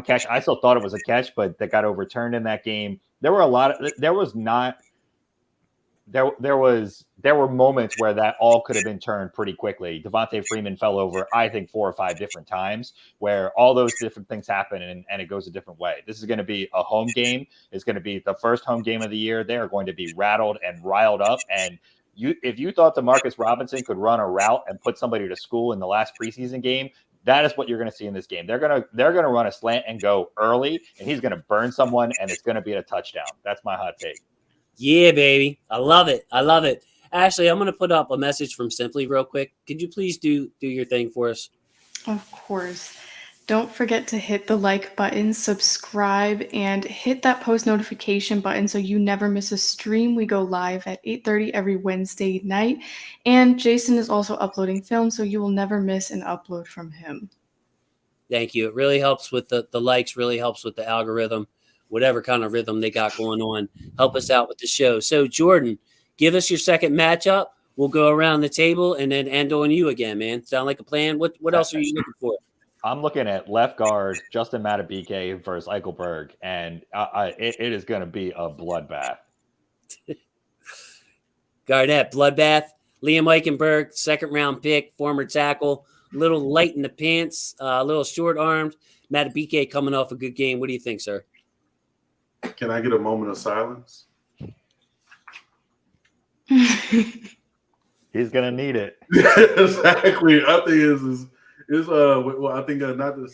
catch. I still thought it was a catch, but that got overturned in that game. There were moments where that all could have been turned pretty quickly. Devontae Freeman fell over, I think, 4 or 5 different times, where all those different things happen and it goes a different way. This is going to be a home game. It's going to be the first home game of the year. They are going to be rattled and riled up. And if you thought Demarcus Robinson could run a route and put somebody to school in the last preseason game, that is what you're going to see in this game. They're going to run a slant and go early, and he's going to burn someone, and it's going to be a touchdown. That's my hot take. Yeah, baby. I love it. Ashley, I'm going to put up a message from Simply real quick. Could you please do your thing for us? Of course. Don't forget to hit the like button, subscribe, and hit that post notification button so you never miss a stream. We go live at 8:30 every Wednesday night. And Jason is also uploading film, so you will never miss an upload from him. Thank you. It really helps with the likes, really helps with the algorithm, whatever kind of rhythm they got going on. Help us out with the show. So, Jordan, give us your second matchup. We'll go around the table and then end on you again, man. Sound like a plan? What else are you looking for? I'm looking at left guard Justin Madubuike versus Eichelberg, and it is going to be a bloodbath. Garnett, bloodbath. Liam Eichenberg, second-round pick, former tackle, a little light in the pants, a little short-armed. Madubuike coming off a good game. What do you think, sir? Can I get a moment of silence? He's gonna need it. Exactly. I think well, I think not that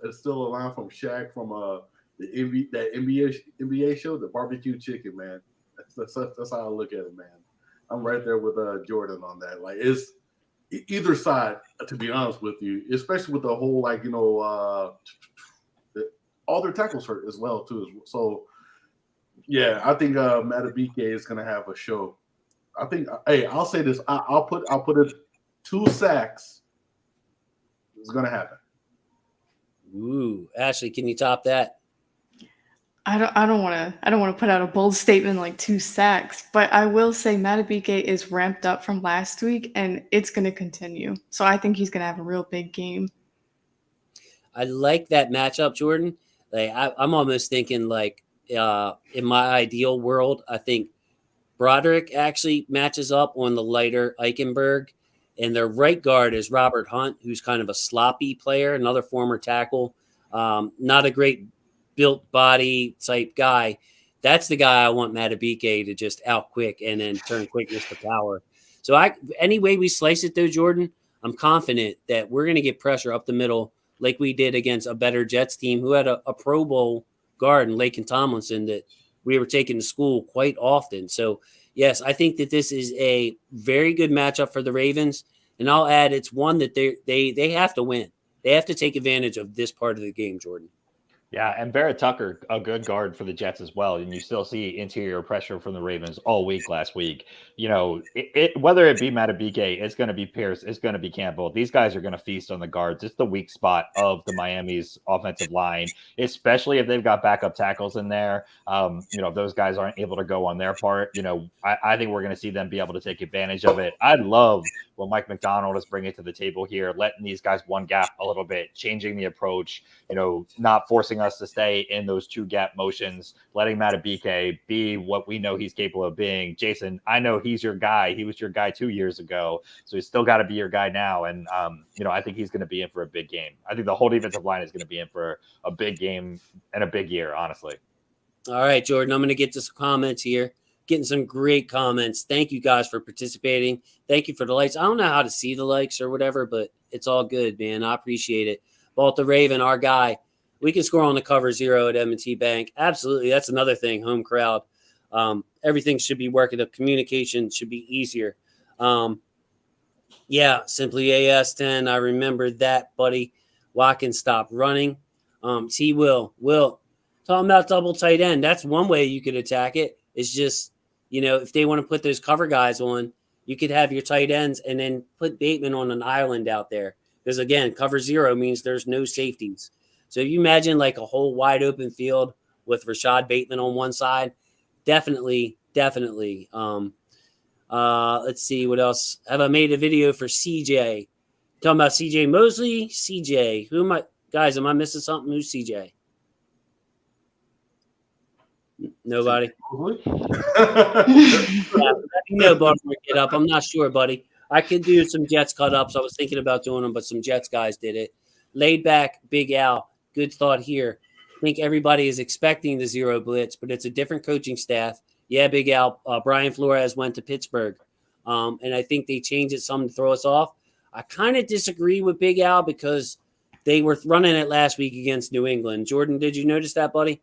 it's still a line from Shaq from that NBA show, the barbecue chicken, man. That's how I look at it, man. I'm right there with Jordan on that. Like it's either side, to be honest with you, especially with the whole all their tackles hurt as well too. So yeah, I think Matabike is gonna have a show. I think. Hey, I'll say this. I'll put it 2 sacks. It's gonna happen. Ooh, Ashley, can you top that? I don't want to put out a bold statement like 2 sacks, but I will say Matabike is ramped up from last week and it's going to continue. So I think he's going to have a real big game. I like that matchup, Jordan. Like I'm almost thinking like in my ideal world, I think Broderick actually matches up on the lighter Eichenberg, and their right guard is Robert Hunt, who's kind of a sloppy player, another former tackle, not a great built body type guy. That's the guy I want Matabike to just out quick and then turn quickness to power. So any way we slice it though, Jordan, I'm confident that we're going to get pressure up the middle like we did against a better Jets team who had a Pro Bowl guard in Laken Tomlinson that we were taking to school quite often. So yes, I think that this is a very good matchup for the Ravens. And I'll add it's one that they have to win. They have to take advantage of this part of the game, Jordan. Yeah, and Barrett Tucker, a good guard for the Jets as well. And you still see interior pressure from the Ravens all week last week. You know, whether it be Matabike, it's going to be Pierce, it's going to be Campbell. These guys are going to feast on the guards. It's the weak spot of the Miami's offensive line, especially if they've got backup tackles in there. You know, if those guys aren't able to go on their part, you know, I think we're going to see them be able to take advantage of it. I love what Mike McDonald is bringing to the table here, letting these guys one gap a little bit, changing the approach, you know, not forcing us to stay in those 2 gap motions, letting Matabike be what we know he's capable of being. Jason, I know he's your guy. He was your guy 2 years ago, so he's still got to be your guy now. And, you know, I think he's going to be in for a big game. I think the whole defensive line is going to be in for a big game and a big year, honestly. All right, Jordan, I'm going to get to some comments here. Getting some great comments. Thank you guys for participating. Thank you for the likes. I don't know how to see the likes or whatever, but it's all good, man. I appreciate it. Balta Raven, our guy. We can score on the cover 0 at M&T Bank. Absolutely. That's another thing. Home crowd. Everything should be working. The communication should be easier. Yeah, simply AS10. I remember that, buddy. Watkins stopped running. T Will. Talking about double tight end. That's one way you could attack it. It's just, you know, if they want to put those cover guys on, you could have your tight ends and then put Bateman on an island out there. Because, again, cover 0 means there's no safeties. So if you imagine like a whole wide open field with Rashad Bateman on one side, definitely. Let's see what else. Have I made a video for CJ? Talking about CJ Mosley? CJ. Who am I? Guys, am I missing something? Who's CJ? Nobody? No, Baltimore get up. I'm not sure, buddy. I could do some Jets cut ups. I was thinking about doing them, but some Jets guys did it. Laid back, Big Al. Good thought here. I think everybody is expecting the 0 blitz, but it's a different coaching staff. Yeah, Big Al. Brian Flores went to Pittsburgh, and I think they changed it some to throw us off. I kind of disagree with Big Al because they were running it last week against New England. Jordan, did you notice that, buddy?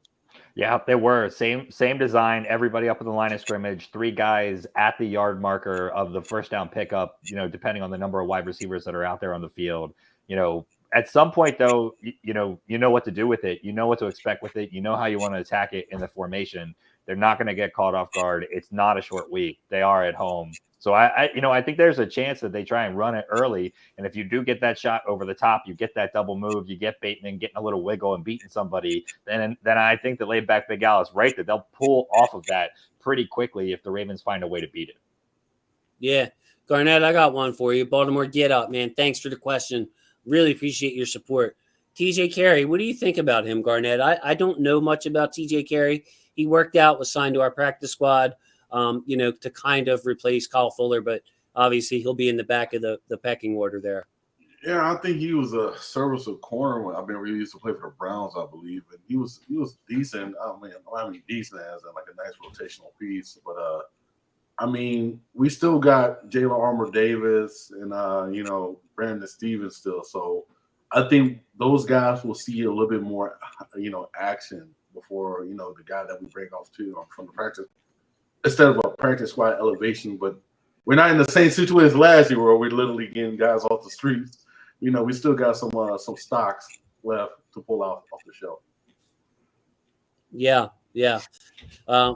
Yeah, they were. Same design, everybody up in the line of scrimmage, 3 guys at the yard marker of the first down pickup, you know, depending on the number of wide receivers that are out there on the field. You know, at some point, though, you know what to do with it. You know what to expect with it. You know how you want to attack it in the formation. They're not going to get caught off guard. It's not a short week. They are at home. So I think there's a chance that they try and run it early. And if you do get that shot over the top, you get that double move, you get Bateman getting a little wiggle and beating somebody, then I think that laid back Big Al is right that they'll pull off of that pretty quickly if the Ravens find a way to beat it. Yeah. Garnett, I got one for you. Baltimore, get up, man. Thanks for the question. Really appreciate your support. TJ Carey, what do you think about him, Garnett? I don't know much about TJ Carey. He worked out, was signed to our practice squad, you know, to kind of replace Kyle Fuller, but obviously he'll be in the back of the pecking order there. Yeah, I think he was a serviceable corner when he used to play for the Browns, I believe, and he was decent. I mean decent as in like a nice rotational piece, but I mean, we still got Jalen Armour Davis and Brandon Stevens still. So I think those guys will see a little bit more, action before the guy that we break off to from the practice instead of a practice squad elevation. But we're not in the same situation as last year where we're literally getting guys off the streets. We still got some stocks left to pull off the shelf. Yeah.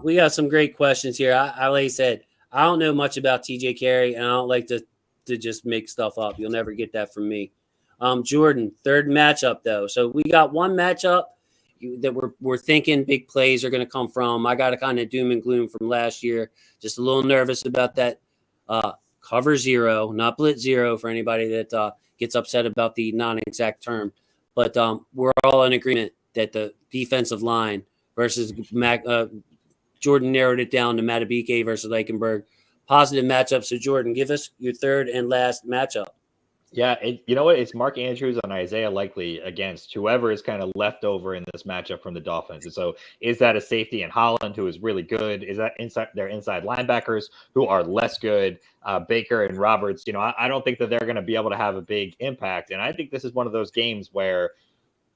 We got some great questions here. I like I said, I don't know much about TJ Carey, and I don't like to just make stuff up. You'll never get that from me. Jordan, third matchup though. So we got one matchup that we're thinking big plays are going to come from. I got a kind of doom and gloom from last year. Just a little nervous about that cover zero, not blitz zero for anybody that gets upset about the non-exact term. But we're all in agreement that the defensive line versus Jordan narrowed it down to Matabike versus Eichenberg. Positive matchup. So, Jordan, give us your third and last matchup. Yeah, you know what? It's Mark Andrews and Isaiah Likely against whoever is kind of left over in this matchup from the Dolphins. And so is that a safety in Holland who is really good? Is that their inside linebackers who are less good? Baker and Roberts, I don't think that they're going to be able to have a big impact. And I think this is one of those games where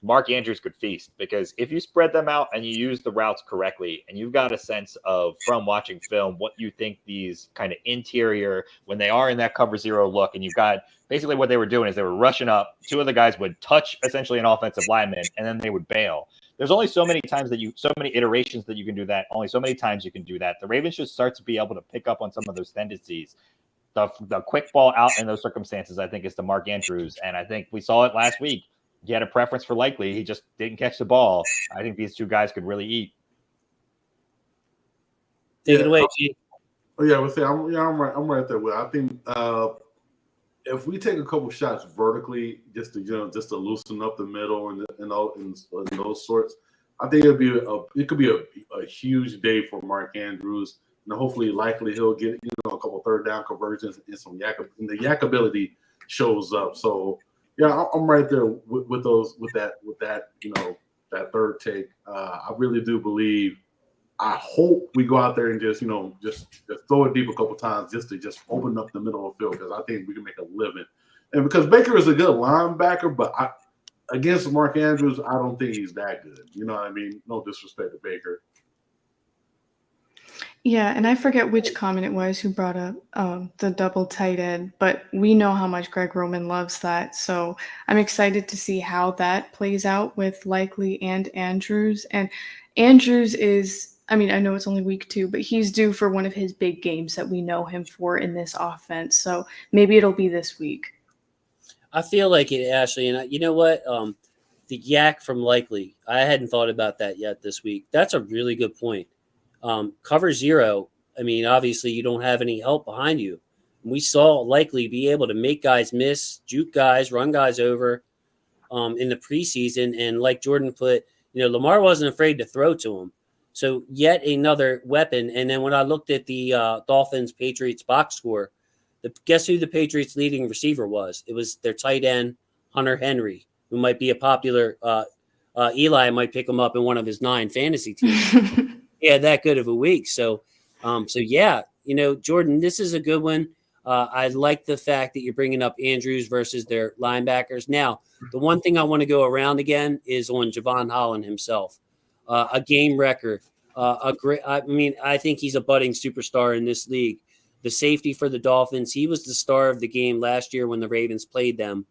Mark Andrews could feast, because if you spread them out and you use the routes correctly and you've got a sense of, from watching film, what you think these kind of interior, when they are in that cover zero look, and you've got basically what they were doing is they were rushing up. Two of the guys would touch essentially an offensive lineman and then they would bail. There's only so many times so many iterations that you can do that. Only so many times you can do that. The Ravens should start to be able to pick up on some of those tendencies. The quick ball out in those circumstances, I think, is to Mark Andrews. And I think we saw it last week. He had a preference for Likely. He just didn't catch the ball. I think these two guys could really eat. Take it away, G. Oh yeah, I'm right there with. I think if we take a couple shots vertically, just to loosen up the middle and those sorts, I think it could be a huge day for Mark Andrews. And hopefully, likely he'll get a couple third down conversions and some yak, and the yak ability shows up. So. Yeah, I'm right there with that that third take. I really do believe. I hope we go out there and just throw it deep a couple times just to open up the middle of the field, because I think we can make a living. And because Baker is a good linebacker, but against Mark Andrews, I don't think he's that good. You know what I mean? No disrespect to Baker. Yeah, and I forget which comment it was who brought up the double tight end, but we know how much Greg Roman loves that. So I'm excited to see how that plays out with Likely and Andrews. And Andrews is, I know it's only week 2, but he's due for one of his big games that we know him for in this offense. So maybe it'll be this week. I feel like it, Ashley. And you know what? The yak from Likely, I hadn't thought about that yet this week. That's a really good point. Cover zero, obviously you don't have any help behind you. We saw Likely be able to make guys miss, juke guys, run guys over in the preseason. And like Jordan put, Lamar wasn't afraid to throw to him. So yet another weapon. And then when I looked at the Dolphins-Patriots box score, guess who the Patriots' leading receiver was? It was their tight end, Hunter Henry, who might be a popular Eli might pick him up in one of his 9 fantasy teams. Yeah, that good of a week. So yeah, Jordan, this is a good one. I like the fact that you're bringing up Andrews versus their linebackers. Now, the one thing I want to go around again is on Javon Holland himself, a game record. I think he's a budding superstar in this league. The safety for the Dolphins, he was the star of the game last year when the Ravens played them.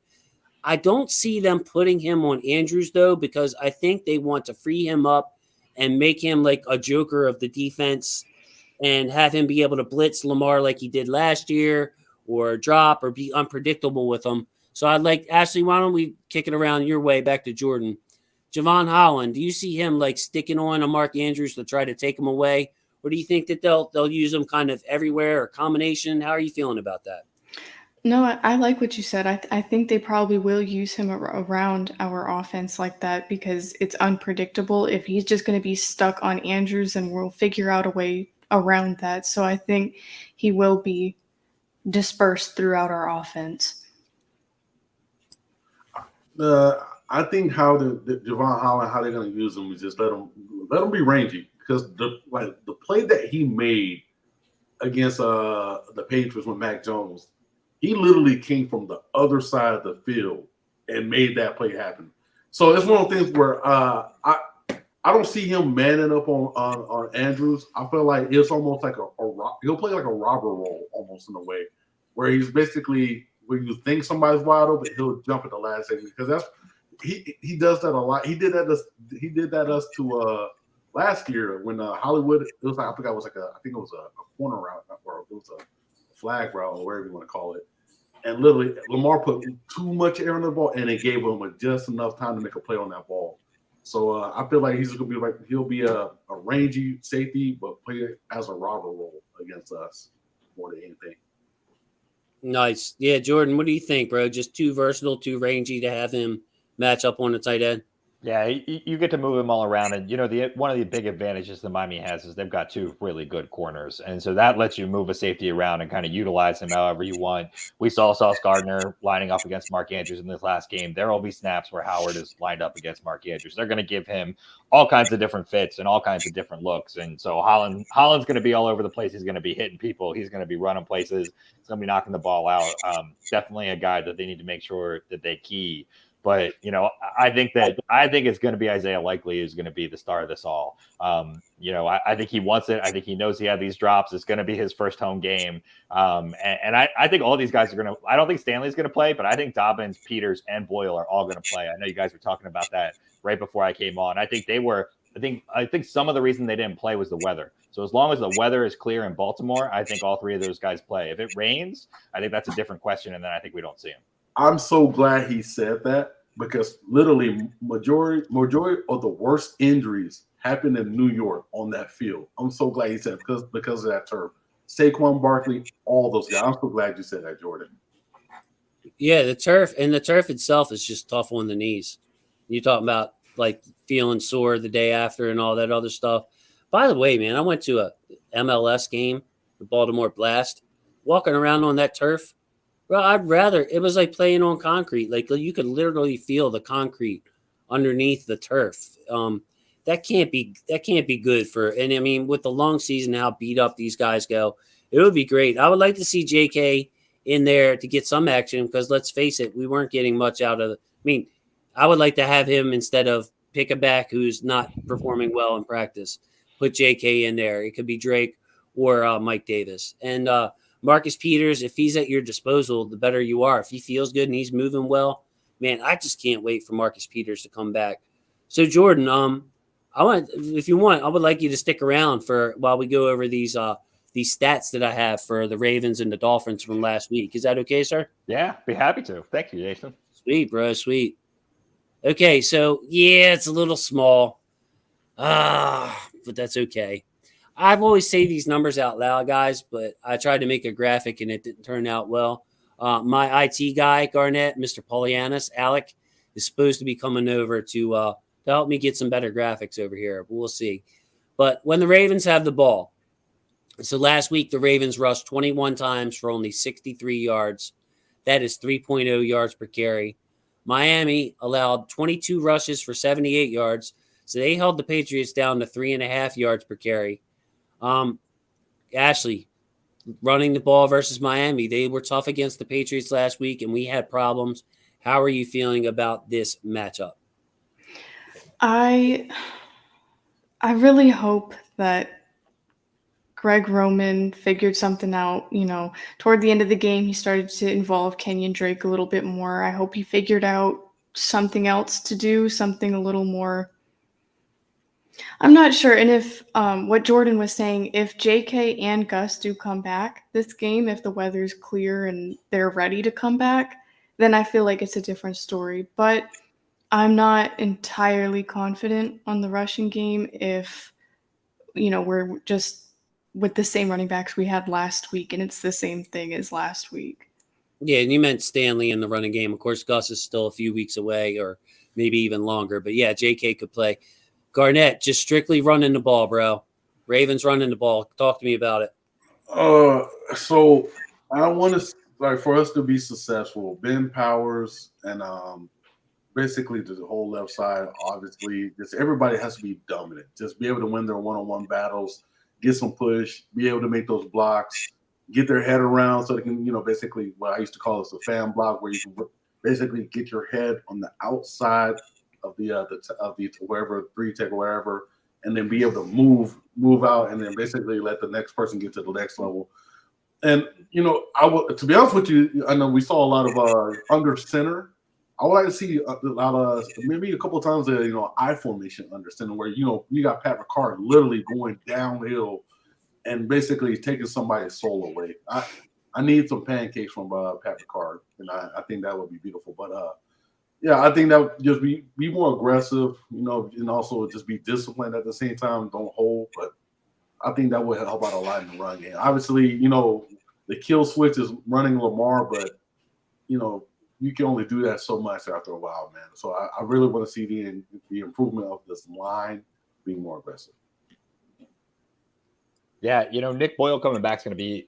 I don't see them putting him on Andrews, though, because I think they want to free him up and make him like a joker of the defense and have him be able to blitz Lamar like he did last year, or drop or be unpredictable with him. So I'd like, Ashley, why don't we kick it around your way back to Jordan? Javon Holland, do you see him like sticking on a Mark Andrews to try to take him away? Or do you think that they'll use him kind of everywhere or combination? How are you feeling about that? No, I like what you said. I think they probably will use him around our offense like that, because it's unpredictable. If he's just going to be stuck on Andrews, and we'll figure out a way around that. So I think he will be dispersed throughout our offense. I think how the Javon Holland, how they're going to use him is just let him be rangy, because the play that he made against the Patriots with Mac Jones. He literally came from the other side of the field and made that play happen. So it's one of those things where I don't see him manning up on Andrews. I feel like it's almost like he'll play like a robber role almost in a way, where he's basically when you think somebody's wide open, he'll jump at the last second because that's he does that a lot. He did that us to last year when Hollywood. It was like I think it was a corner route or it was a flag route or whatever you want to call it. And literally, Lamar put too much air on the ball, and it gave him just enough time to make a play on that ball. So I feel like he'll be a rangy safety, but play as a robber role against us more than anything. Nice. Yeah, Jordan, what do you think, bro? Just too versatile, too rangy to have him match up on the tight end? Yeah, you get to move them all around, and one of the big advantages that Miami has is they've got two really good corners, and so that lets you move a safety around and kind of utilize them however you want. We saw Sauce Gardner lining up against Mark Andrews in this last game. There will be snaps where Howard is lined up against Mark Andrews. They're going to give him all kinds of different fits and all kinds of different looks, and so Holland's going to be all over the place. He's going to be hitting people. He's going to be running places. He's going to be knocking the ball out. Definitely a guy that they need to make sure that they key. But, I think it's going to be Isaiah Likely who's going to be the star of this all. I think he wants it. I think he knows he had these drops. It's going to be his first home game. And I think all these guys are going to – I don't think Stanley's going to play, but I think Dobbins, Peters, and Boyle are all going to play. I know you guys were talking about that right before I came on. I think they were – I think some of the reason they didn't play was the weather. So as long as the weather is clear in Baltimore, I think all three of those guys play. If it rains, I think that's a different question, and then I think we don't see him. I'm so glad he said that because literally majority of the worst injuries happened in New York on that field. I'm so glad he said it because of that turf. Saquon Barkley, all those guys. I'm so glad you said that, Jordan. Yeah, the turf itself is just tough on the knees. You talking about like feeling sore the day after and all that other stuff. By the way, man, I went to a MLS game, the Baltimore Blast, walking around on that turf. Well, it was like playing on concrete. Like you could literally feel the concrete underneath the turf. That can't be good and I mean, with the long season, how beat up these guys go, it would be great. I would like to see JK in there to get some action because let's face it, we weren't getting much out of I would like to have him instead of pick a back who's not performing well in practice, put JK in there. It could be Drake or Mike Davis. And, Marcus Peters, if he's at your disposal, the better you are. If he feels good and he's moving well, man, I just can't wait for Marcus Peters to come back. So, Jordan, if you want, I would like you to stick around while we go over these stats that I have for the Ravens and the Dolphins from last week. Is that okay, sir? Yeah, be happy to. Thank you, Jason. Sweet, bro, sweet. Okay, so yeah, it's a little small, but that's okay. I've always say these numbers out loud, guys, but I tried to make a graphic and it didn't turn out well. My IT guy, Garnett, Mr. Polianis, Alec, is supposed to be coming over to help me get some better graphics over here. But we'll see. But when the Ravens have the ball, so last week the Ravens rushed 21 times for only 63 yards. That is 3.0 yards per carry. Miami allowed 22 rushes for 78 yards, so they held the Patriots down to 3.5 yards per carry. Ashley, running the ball versus Miami. They were tough against the Patriots last week, and we had problems. How are you feeling about this matchup? I really hope that Greg Roman figured something out. Toward the end of the game, he started to involve Kenyon Drake a little bit more. I hope he figured out something else to do, something a little more. I'm not sure. And if what Jordan was saying, if JK and Gus do come back this game, if the weather's clear and they're ready to come back, then I feel like it's a different story. But I'm not entirely confident on the rushing game if, we're just with the same running backs we had last week and it's the same thing as last week. Yeah, and you meant Stanley in the running game. Of course, Gus is still a few weeks away or maybe even longer. But yeah, JK could play. Garnett, just strictly running the ball, bro. Ravens running the ball. Talk to me about it. So I want to for us to be successful, Ben Powers and basically the whole left side, obviously, just everybody has to be dominant. Just be able to win their one-on-one battles. get some push, be able to make those blocks, get their head around so they can, basically what I used to call this a fan block, where you can basically get your head on the outside of the wherever 3 tech or wherever, and then be able to move out, and then basically let the next person get to the next level. And I will, to be honest with you, I know we saw a lot of under center. I would like to see a lot of, maybe a couple of times I formation under center, where you got Pat Ricard literally going downhill and basically taking somebody's soul away. I need some pancakes from Pat Ricard, and I think that would be beautiful. But yeah, I think that would just be more aggressive, and also just be disciplined at the same time. Don't hold, but I think that would help out a lot in the run game. Obviously, the kill switch is running Lamar, but you can only do that so much after a while, man. So I really want to see the improvement of this line being more aggressive. Yeah, Nick Boyle coming back is going to be,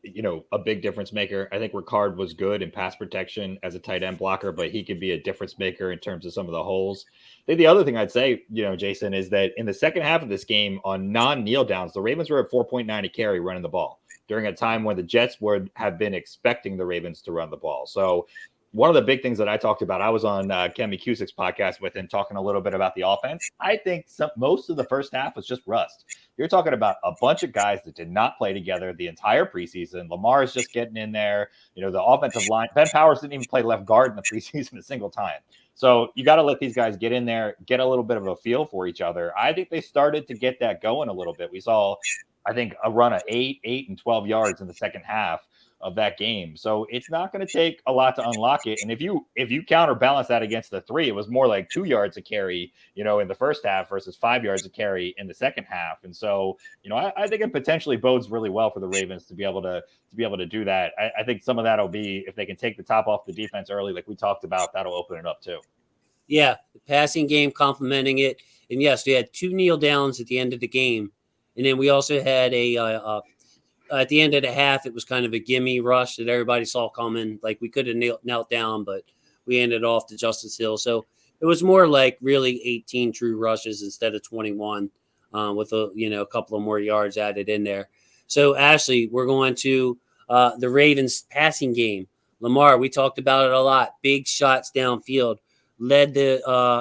a big difference maker. I think Ricard was good in pass protection as a tight end blocker, but he could be a difference maker in terms of some of the holes. I think the other thing I'd say, Jason, is that in the second half of this game on non-kneel downs, the Ravens were at 4.9 a carry running the ball during a time when the Jets would have been expecting the Ravens to run the ball. So one of the big things that I talked about, I was on Kemi Cusick's podcast with him talking a little bit about the offense. I think most of the first half was just rust. You're talking about a bunch of guys that did not play together the entire preseason. Lamar is just getting in there. The offensive line, Ben Powers didn't even play left guard in the preseason a single time. So you got to let these guys get in there, get a little bit of a feel for each other. I think they started to get that going a little bit. We saw, I think, a run of 8 and 12 yards in the second half of that game. So it's not going to take a lot to unlock it. And if you counterbalance that against the 3, it was more like 2 yards a carry, in the first half versus 5 yards a carry in the second half. And so, I think it potentially bodes really well for the Ravens to be able to do that. I think some of that will be, if they can take the top off the defense early, like we talked about, that'll open it up too. Yeah, the passing game complementing it. And yes, we had 2 kneel downs at the end of the game. And then we also had at the end of the half, it was kind of a gimme rush that everybody saw coming. Like, we could have knelt down, but we ended off to Justice Hill. So it was more like really 18 true rushes instead of 21, with a couple of more yards added in there. So Ashley, we're going to the Ravens passing game. Lamar, we talked about it a lot. Big shots downfield, led the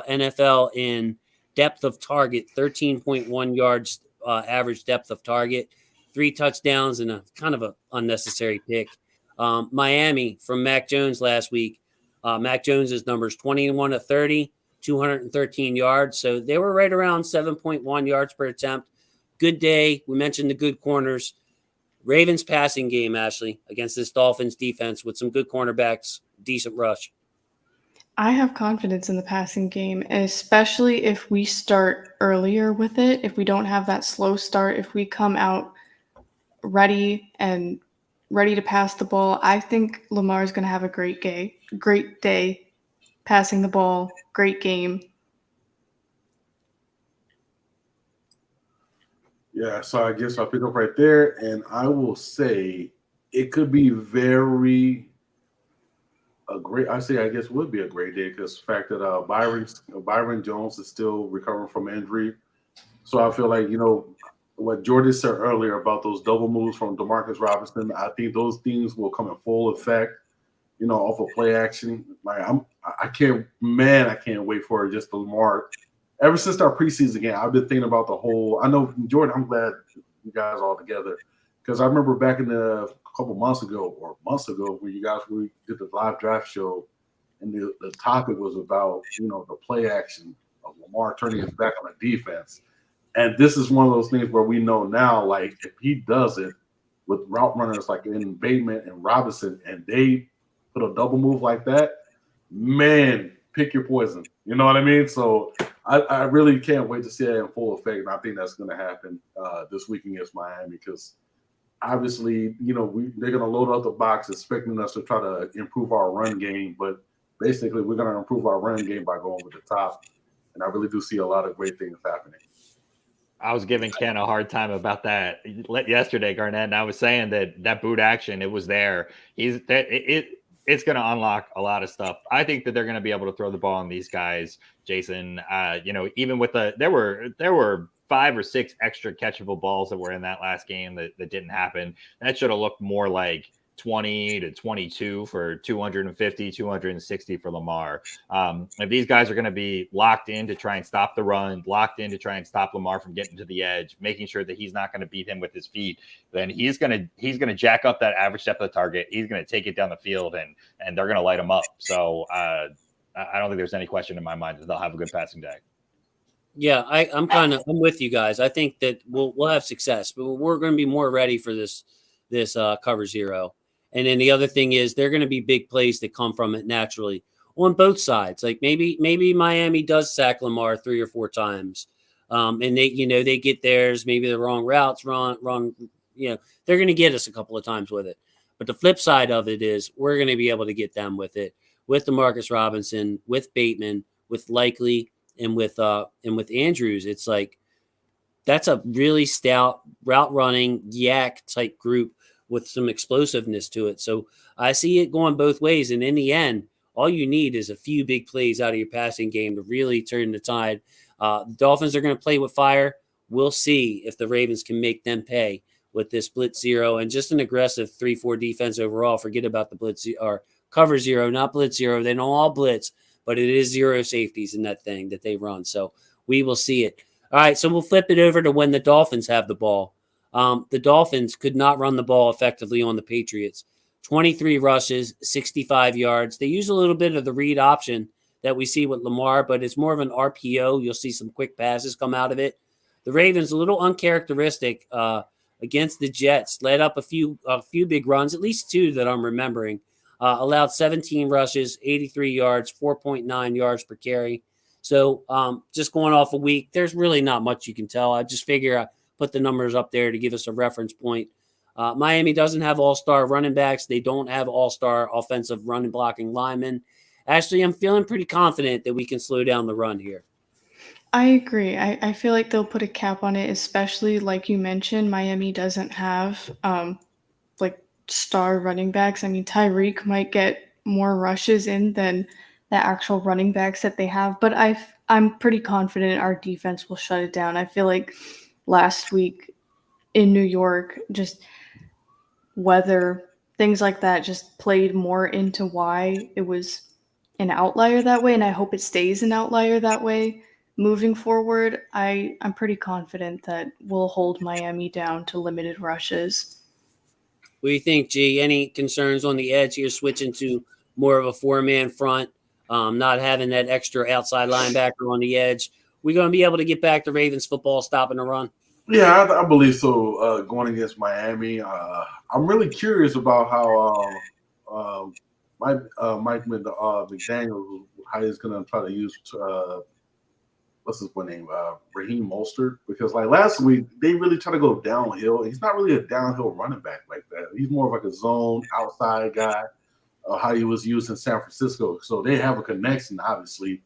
NFL in depth of target, 13.1 yards average depth of target. 3 touchdowns and a kind of an unnecessary pick. Miami from Mac Jones last week. Mac Jones's numbers 21 of 30, 213 yards. So they were right around 7.1 yards per attempt. Good day. We mentioned the good corners. Ravens passing game, Ashley, against this Dolphins defense with some good cornerbacks, decent rush. I have confidence in the passing game, especially if we start earlier with it. If we don't have that slow start, if we come out ready to pass the ball, I think Lamar's going to have a great day passing the ball, great game. Yeah, so I guess I'll pick up right there, and I will say it could be I guess would be a great day, because the fact that Byron Jones is still recovering from injury. So I feel like, what Jordan said earlier about those double moves from Demarcus Robinson, I think those things will come in full effect, off of play action. Like I can't wait for it. Just the Lamar. Ever since our preseason game, I've been thinking about the whole. I know, Jordan, I'm glad you guys are all together, because I remember back in a couple months ago, when you guys did the live draft show, and the topic was about the play action of Lamar turning his back on the defense. And this is one of those things where we know now, like, if he does it with route runners like in Bateman and Robinson, and they put a double move like that, man, pick your poison. You know what I mean? So I really can't wait to see that in full effect. And I think that's going to happen this week against Miami, because obviously, they're going to load up the box expecting us to try to improve our run game. But basically, we're going to improve our run game by going with the top. And I really do see a lot of great things happening. I was giving Ken a hard time about that yesterday, Garnett, and I was saying that boot action, it was there. It's going to unlock a lot of stuff. I think that they're going to be able to throw the ball on these guys, Jason. Even with there were 5 or 6 extra catchable balls that were in that last game that didn't happen. That should have looked more like 20 to 22 for 250, 260 for Lamar. If these guys are going to be locked in to try and stop the run, locked in to try and stop Lamar from getting to the edge, making sure that he's not going to beat him with his feet, then he's going to jack up that average depth of the target. He's going to take it down the field, and they're going to light him up. So I don't think there's any question in my mind that they'll have a good passing day. Yeah, I'm with you guys. I think that we'll have success, but we're going to be more ready for this cover zero. And then the other thing is they're going to be big plays that come from it naturally on both sides. Like maybe Miami does sack Lamar 3 or 4 times, and they get theirs. Maybe the wrong routes, wrong. They're going to get us a couple of times with it. But the flip side of it is we're going to be able to get them with it, with DeMarcus Robinson, with Bateman, with Likely, and with Andrews. It's like that's a really stout route running yak type group with some explosiveness to it. So I see it going both ways. And in the end, all you need is a few big plays out of your passing game to really turn the tide. The Dolphins are going to play with fire. We'll see if the Ravens can make them pay with this blitz zero and just an aggressive 3-4 defense overall. Forget about the blitz or cover zero, not blitz zero. They don't all blitz, but it is 0 safeties in that thing that they run. So we will see it. All right, so we'll flip it over to when the Dolphins have the ball. The Dolphins could not run the ball effectively on the Patriots. 23 rushes, 65 yards. They use a little bit of the read option that we see with Lamar, but it's more of an RPO. You'll see some quick passes come out of it. The Ravens, a little uncharacteristic against the Jets, led up a few big runs, at least 2 that I'm remembering. Allowed 17 rushes, 83 yards, 4.9 yards per carry. So just going off a week, there's really not much you can tell. I just figure put the numbers up there to give us a reference point. Miami doesn't have all-star running backs. They don't have all-star offensive running blocking linemen. Actually, I'm feeling pretty confident that we can slow down the run here. I agree. I feel like they'll put a cap on it, especially like you mentioned, Miami doesn't have star running backs. I mean, Tyreek might get more rushes in than the actual running backs that they have, but I'm pretty confident our defense will shut it down. I feel like last week in New York, just weather, things like that just played more into why it was an outlier that way, and I hope it stays an outlier that way moving forward. I'm pretty confident that we'll hold Miami down to limited rushes. What do you think, G? Any concerns on the edge here, switching to more of a 4-man front, not having that extra outside linebacker on the edge? We're going to be able to get back to Ravens football, stopping the run? Yeah, I believe so. Going against Miami, I'm really curious about how Mike McDaniel, how he's going to try to use what's his name, Raheem Mostert, because like last week they really try to go downhill. He's not really a downhill running back like that. He's more of like a zone outside guy. How he was used in San Francisco, so they have a connection, obviously,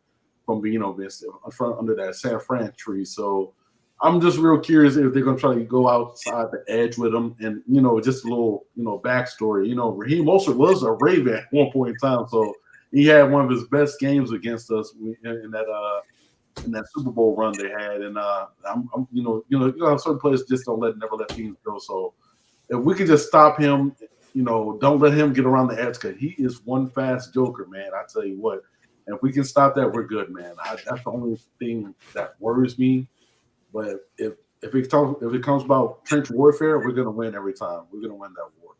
from being under that San Fran tree. So I'm just real curious if they're going to try to go outside the edge with him. And, just a little, backstory. Raheem Mostert was a Raven at one point in time. So he had one of his best games against us in that Super Bowl run they had. And, certain players just never let teams go. So if we can just stop him, don't let him get around the edge, because he is one fast joker, man. I tell you what. And if we can stop that, we're good, man. That's the only thing that worries me. But if it comes about trench warfare, we're gonna win every time. We're gonna win that war.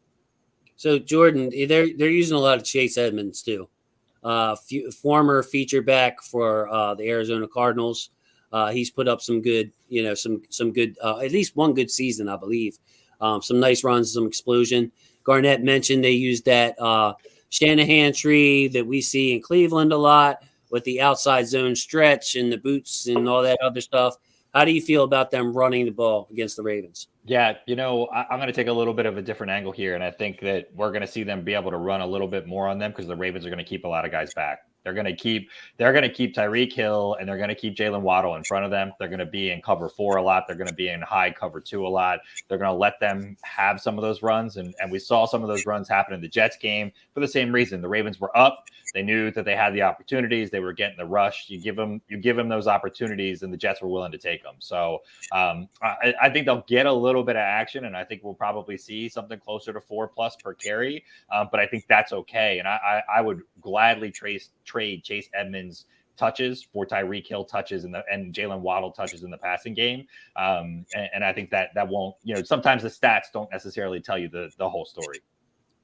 So Jordan, they're using a lot of Chase Edmonds too, former feature back for the Arizona Cardinals. He's put up some good, some good, at least one good season, I believe. Some nice runs, some explosion. Garnett mentioned they used that Shanahan tree that we see in Cleveland a lot with the outside zone stretch and the boots and all that other stuff. How do you feel about them running the ball against the Ravens? Yeah, I'm going to take a little bit of a different angle here, and I think that we're going to see them be able to run a little bit more on them because the Ravens are going to keep a lot of guys back. They're going to keep Tyreek Hill and they're going to keep Jalen Waddle in front of them. They're going to be in cover 4 a lot. They're going to be in high cover 2 a lot. They're going to let them have some of those runs. And we saw some of those runs happen in the Jets game for the same reason. The Ravens were up. They knew that they had the opportunities. They were getting the rush. You give them those opportunities, and the Jets were willing to take them. So I think they'll get a little bit of action, and I think we'll probably see something closer to 4+ per carry. But I think that's okay. And I would gladly trade Chase Edmonds touches for Tyreek Hill touches and Jalen Waddle touches in the passing game. And I think that won't, sometimes the stats don't necessarily tell you the whole story.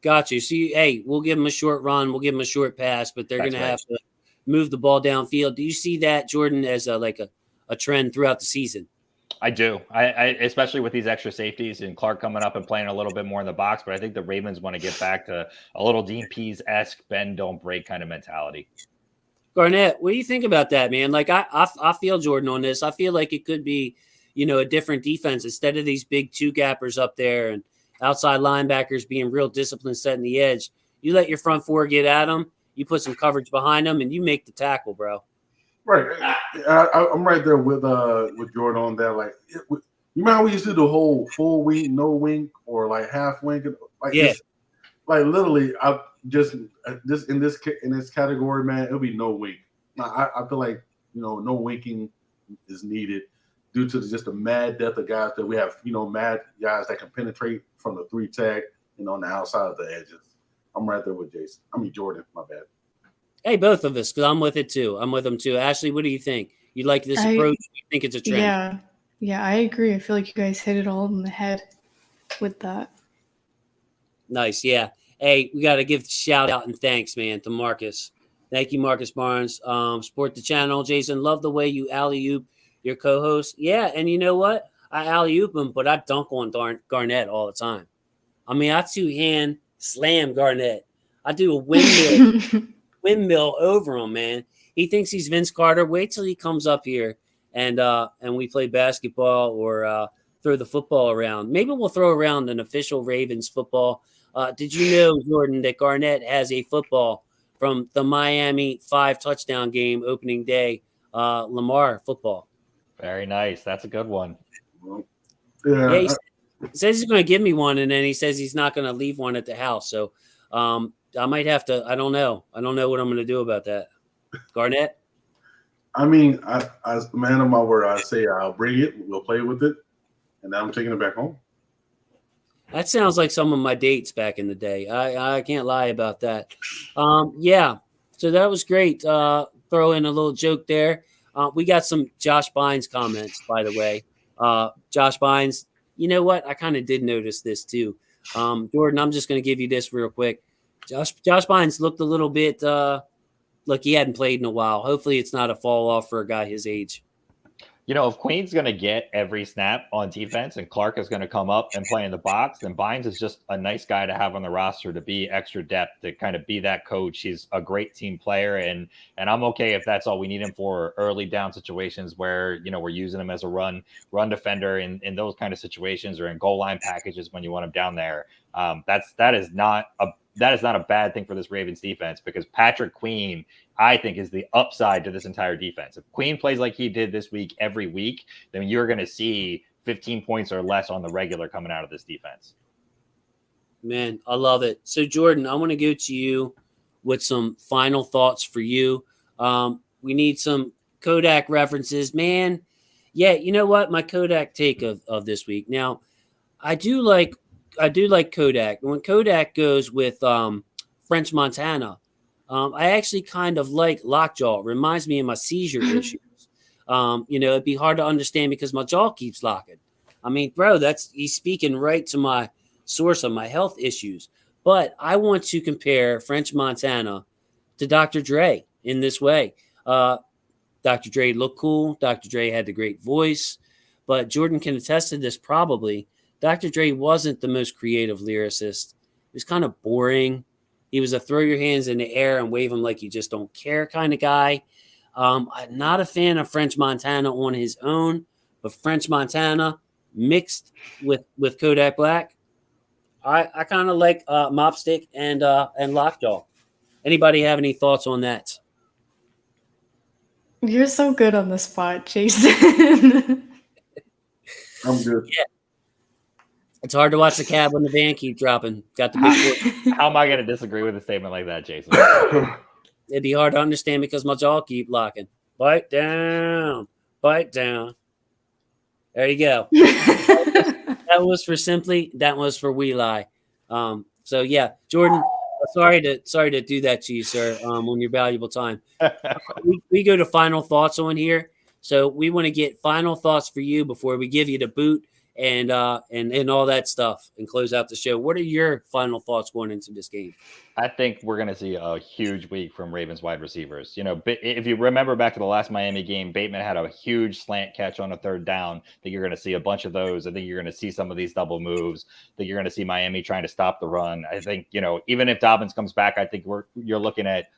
Got you. So, hey, we'll give them a short run. We'll give them a short pass, but they're going to have to move the ball downfield. Do you see that, Jordan, as a trend throughout the season? I do. I especially with these extra safeties and Clark coming up and playing a little bit more in the box, but I think the Ravens want to get back to a little Dean Pease-esque bend, don't break kind of mentality. Garnett, what do you think about that, man? Like, I feel Jordan on this. I feel like it could be, a different defense instead of these big 2-gappers up there and outside linebackers being real disciplined, setting the edge. You let your front 4 get at them, you put some coverage behind them, and you make the tackle, bro. Right. I'm right there with Jordan on that. Like, you remember how we used to do the whole full wink, no wink, or like half wink? Like, yeah. Like literally, I just in this category, man, it'll be no wink. Now, I feel like no winking is needed due to just the mad depth of guys that we have. Mad guys that can penetrate from the 3 tag, on the outside of the edges. I'm right there with Jason. Jordan. My bad. Hey, both of us, because I'm with it too. I'm with them too. Ashley, what do you think? You like this approach? You think it's a trend? Yeah, I agree. I feel like you guys hit it all in the head with that. Nice, yeah. Hey, we got to give shout out and thanks, man, to Marcus. Thank you, Marcus Barnes. Support the channel. Jason, love the way you alley-oop your co-host. Yeah, and you know what? I alley-oop him, but I dunk on Garnett all the time. I mean, I 2-hand slam Garnett. I do a windmill over him, man. He thinks he's Vince Carter. Wait till he comes up here and we play basketball or throw the football around. Maybe we'll throw around an official Ravens football. Did you know, Jordan, that Garnett has a football from the Miami 5-touchdown game opening day, Lamar football? Very nice. That's a good one. Yeah, he says he's going to give me one, and then he says he's not going to leave one at the house. So I might have to. I don't know. I don't know what I'm going to do about that. Garnett? I mean, as a man of my word, I say I'll bring it. We'll play with it, and then I'm taking it back home. That sounds like some of my dates back in the day. I can't lie about that. Yeah, so that was great. Throw in a little joke there. We got some Josh Bynes comments, by the way. Josh Bynes, you know what? I kind of did notice this too. Jordan, I'm just going to give you this real quick. Josh Bynes looked a little bit like he hadn't played in a while. Hopefully it's not a fall off for a guy his age. If Queen's going to get every snap on defense and Clark is going to come up and play in the box, then Bynes is just a nice guy to have on the roster to be extra depth, to kind of be that coach. He's a great team player, and I'm okay if that's all we need him for early down situations where, we're using him as a run defender in those kind of situations, or in goal line packages when you want him down there. That is not a bad thing for this Ravens defense, because Patrick Queen, I think, is the upside to this entire defense. If Queen plays like he did this week every week, then you're going to see 15 points or less on the regular coming out of this defense. Man, I love it. So, Jordan, I want to go to you with some final thoughts for you. We need some Kodak references. Man, yeah, you know what? My Kodak take of this week. Now, I do like Kodak. When Kodak goes with French Montana, I actually kind of like Lockjaw. It reminds me of my seizure issues. It'd be hard to understand because my jaw keeps locking. I mean, bro, he's speaking right to my source of my health issues. But I want to compare French Montana to Dr. Dre in this way. Dr. Dre looked cool. Dr. Dre had the great voice. But Jordan can attest to this probably. Dr. Dre wasn't the most creative lyricist. He was kind of boring. He was a throw your hands in the air and wave them like you just don't care kind of guy. I'm not a fan of French Montana on his own, but French Montana mixed with Kodak Black, I kind of like Mopstick and Lockjaw. Anybody have any thoughts on that? You're so good on the spot, Jason. I'm good. It's hard to watch the cab when the van keep dropping. Got the big boy. How am I going to disagree with a statement like that, Jason? It'd be hard to understand because my jaw keep locking. Bite down. Bite down. There you go. That was for Simply. That was for We Lie. So yeah, Jordan, sorry to do that to you, sir, on your valuable time. We go to final thoughts on here. So we want to get final thoughts for you before we give you the boot and all that stuff and close out the show. What are your final thoughts going into this game? I think we're going to see a huge week from Ravens wide receivers. You know, if you remember back to the last Miami game, Bateman had a huge slant catch on a third down. I think you're going to see a bunch of those. I think you're going to see some of these double moves. I think you're going to see Miami trying to stop the run. I think, you know, even if Dobbins comes back, I think you're looking at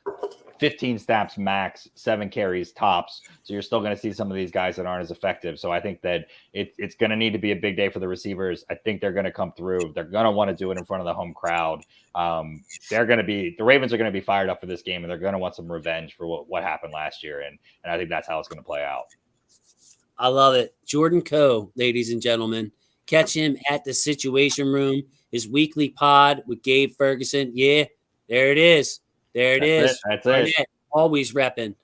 15 snaps max, 7 carries tops. So you're still going to see some of these guys that aren't as effective. So I think that it's going to need to be a big day for the receivers. I think they're going to come through. They're going to want to do it in front of the home crowd. The Ravens are going to be fired up for this game, and they're going to want some revenge for what happened last year. And I think that's how it's going to play out. I love it. Jordan Coe, ladies and gentlemen. Catch him at the Situation Room, his weekly pod with Gabe Ferguson. Yeah, there it is. There it is. That's it. Always repping.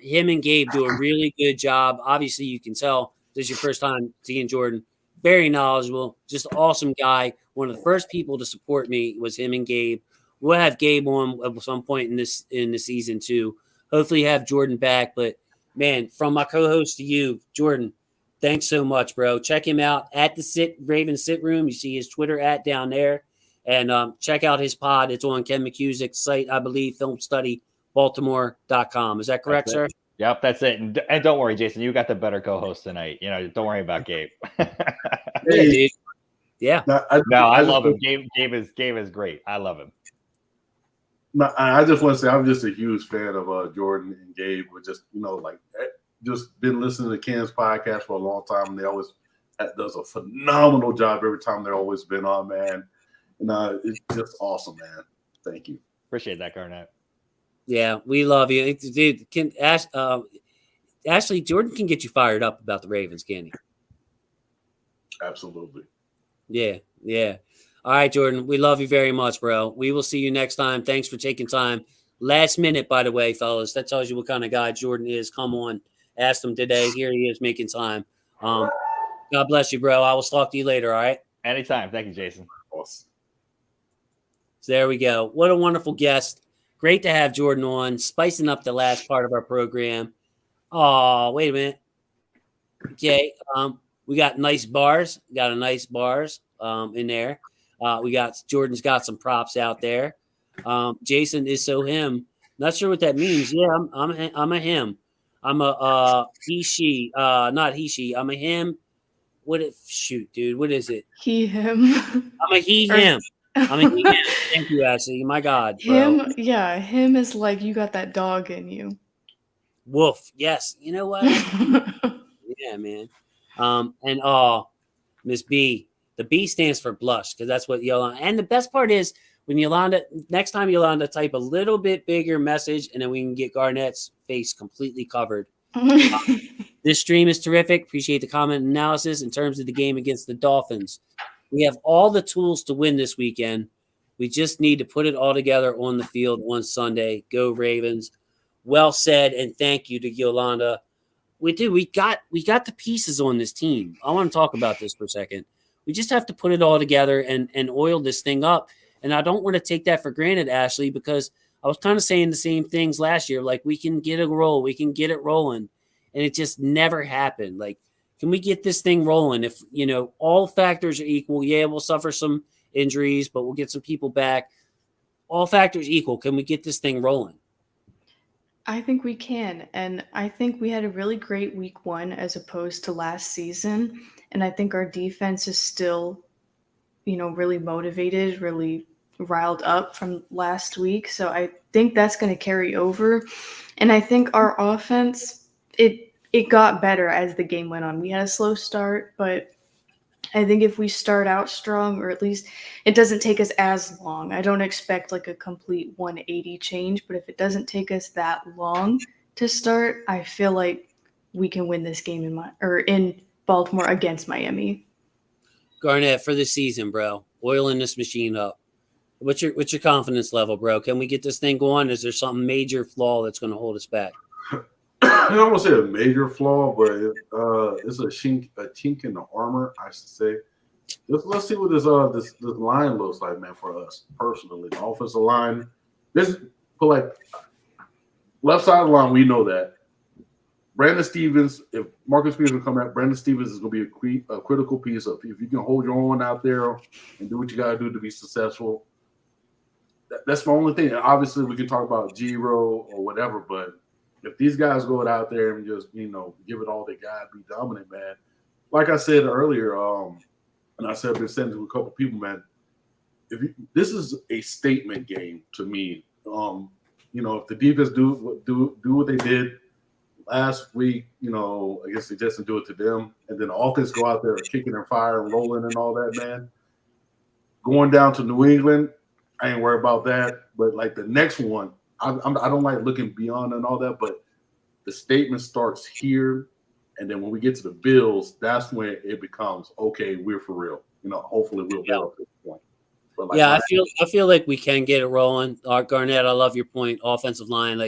Him and Gabe do a really good job. Obviously, you can tell this is your first time seeing Jordan. Very knowledgeable, just an awesome guy. One of the first people to support me was him and Gabe. We'll have Gabe on at some point in the season too. Hopefully, have Jordan back. But man, from my co-host to you, Jordan, thanks so much, bro. Check him out at the Raven Sit Room. You see his Twitter down there. And check out his pod. It's on Ken McCusick's site, I believe, filmstudybaltimore.com. Is that correct, sir? Yep, that's it. And don't worry, Jason, you got the better co-host tonight. You know, don't worry about Gabe. Hey, yeah. I love him. Gabe is great. I love him. No, I just want to say I'm just a huge fan of Jordan and Gabe. We're just, just been listening to Ken's podcast for a long time. And they always does a phenomenal job every time they're always been on, man. And it's just awesome, man. Thank you. Appreciate that, Garnett. Yeah, we love you. Dude, Ashley, Jordan can get you fired up about the Ravens, can he? Absolutely. Yeah. All right, Jordan, we love you very much, bro. We will see you next time. Thanks for taking time. Last minute, by the way, fellas. That tells you what kind of guy Jordan is. Come on. Asked him today. Here he is making time. God bless you, bro. I will talk to you later, all right? Anytime. Thank you, Jason. Awesome. So there we go. What a wonderful guest. Great to have Jordan on, spicing up the last part of our program. Oh, wait a minute. Okay. We got nice bars. Got a nice bars in there. Jordan's got some props out there. Jason is so him. Not sure what that means. Yeah, I'm a him. I'm a he, she, not he, she. I'm a him. Shoot, dude. What is it? He, him. I'm a he, him. I mean, thank you, Ashley. My God, bro. Him is like you got that dog in you. Woof. Yes. You know what? Yeah, man. Miss B. The B stands for blush because that's what Yolanda. And the best part is when next time Yolanda type a little bit bigger message, and then we can get Garnett's face completely covered. This stream is terrific. Appreciate the comment and analysis in terms of the game against the Dolphins. We have all the tools to win this weekend. We just need to put it all together on the field on Sunday. Go Ravens. Well said, and thank you to Yolanda. We do. We got the pieces on this team. I want to talk about this for a second. We just have to put it all together and oil this thing up. And I don't want to take that for granted, Ashley, because I was kind of saying the same things last year. Like, we can get a roll. We can get it rolling. And it just never happened. Like, can we get this thing rolling? If, all factors are equal, yeah, we'll suffer some injuries, but we'll get some people back. All factors equal. Can we get this thing rolling? I think we can. And I think we had a really great week 1 as opposed to last season. And I think our defense is still, really motivated, really riled up from last week. So I think that's going to carry over. And I think our offense, it got better as the game went on. We had a slow start, but I think if we start out strong, or at least it doesn't take us as long. I don't expect like a complete 180 change, but if it doesn't take us that long to start, I feel like we can win this game in Baltimore against Miami. Garnett, for the season, bro, oiling this machine up. What's your confidence level, bro? Can we get this thing going? Is there some major flaw that's going to hold us back? I don't want to say a major flaw, but it's a chink in the armor, I should say. Let's see what this line looks like, man, for us personally. The offensive line, this put like left side of the line, we know that. Brandon Stevens, if Marcus Peters will come back, Brandon Stevens is going to be a critical piece of if you can hold your own out there and do what you got to do to be successful. That's the only thing. Obviously, we can talk about Giro or whatever, but if these guys go out there and just, give it all they got, be dominant, man. Like I said earlier, and I said I've been saying to a couple people, man, this is a statement game to me. If the defense do what they did last week, I guess they just didn't do it to them, and then the offense go out there kicking and fire and rolling and all that, man. Going down to New England, I ain't worried about that. But like the next one, I don't like looking beyond and all that, but the statement starts here, and then when we get to the Bills, that's when it becomes okay. We're for real. Hopefully we'll get up to this point. But I feel like we can get it rolling. Garnett, I love your point. Offensive line,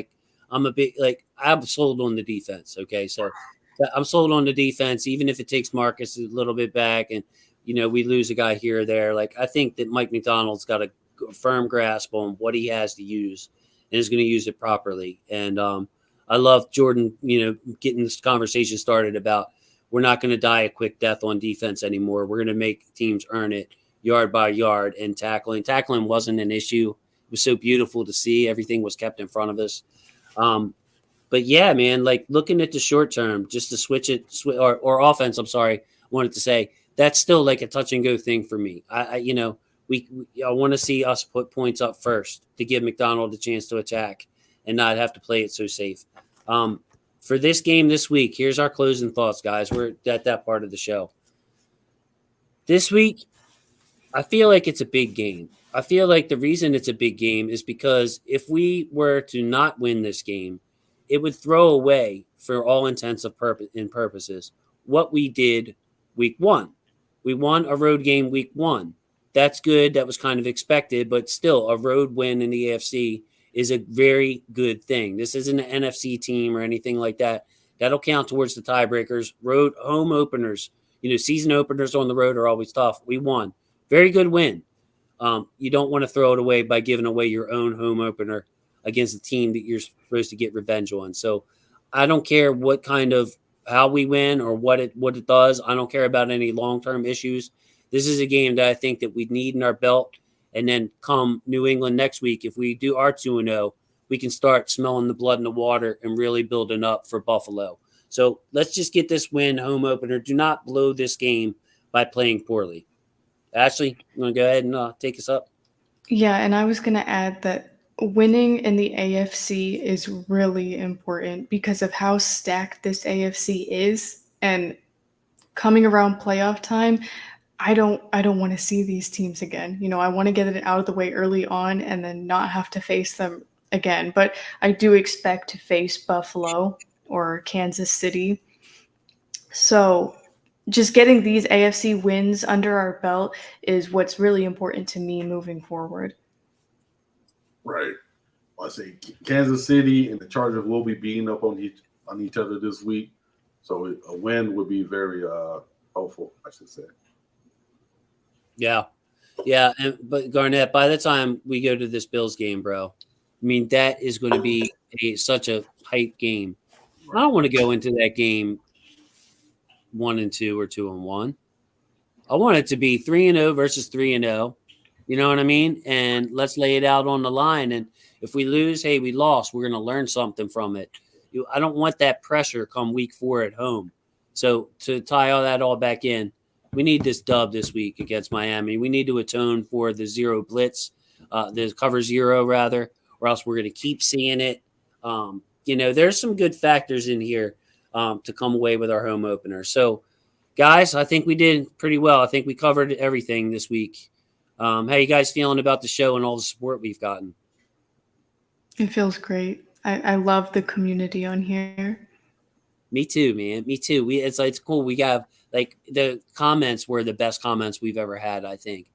I'm sold on the defense. Okay, so I'm sold on the defense, even if it takes Marcus a little bit back, and we lose a guy here or there. Like I think that Mike McDonald's got a firm grasp on what he has to use and is going to use it properly. And I love Jordan, getting this conversation started about we're not going to die a quick death on defense anymore. We're going to make teams earn it yard by yard, and tackling. Tackling wasn't an issue. It was so beautiful to see. Everything was kept in front of us. But yeah, man, like looking at the short term, just to switch it or offense, I'm sorry, I wanted to say that's still like a touch and go thing for me. I want to see us put points up first to give McDonald a chance to attack and not have to play it so safe. For this game this week, here's our closing thoughts, guys. We're at that part of the show. This week, I feel like it's a big game. I feel like the reason it's a big game is because if we were to not win this game, it would throw away, for all intents and purposes, what we did week one. We won a road game week one. That's good. That was kind of expected, but still a road win in the AFC is a very good thing. This isn't an NFC team or anything like that. That'll count towards the tiebreakers. Road home openers, season openers on the road are always tough. We won. Very good win. You don't want to throw it away by giving away your own home opener against a team that you're supposed to get revenge on. So I don't care how we win or what it does. I don't care about any long-term issues. This is a game that I think that we need in our belt. And then come New England next week, if we do our 2-0, we can start smelling the blood in the water and really building up for Buffalo. So let's just get this win, home opener. Do not blow this game by playing poorly. Ashley, you want to go ahead and take us up? Yeah, and I was going to add that winning in the AFC is really important because of how stacked this AFC is. And coming around playoff time, I don't want to see these teams again. I want to get it out of the way early on and then not have to face them again. But I do expect to face Buffalo or Kansas City. So just getting these AFC wins under our belt is what's really important to me moving forward. Right. I say Kansas City and the Chargers will be beating up on each other this week. So a win would be very hopeful, I should say. Yeah. But Garnett, by the time we go to this Bills game, bro, I mean, that is going to be such a hype game. Right. I don't want to go into that game 1-2 or 2-1. I want it to be 3-0 versus 3-0. You know what I mean? And let's lay it out on the line. And if we lose, hey, we lost. We're going to learn something from it. I don't want that pressure come week 4 at home. So to tie all that back in, we need this dub this week against Miami. We need to atone for the zero blitz, the cover zero rather, or else we're going to keep seeing it. There's some good factors in here to come away with our home opener. So, guys, I think we did pretty well. I think we covered everything this week. How you guys feeling about the show and all the support we've gotten? It feels great. I love the community on here. Me too, man. Me too. It's cool. We got like the comments were the best comments we've ever had. I think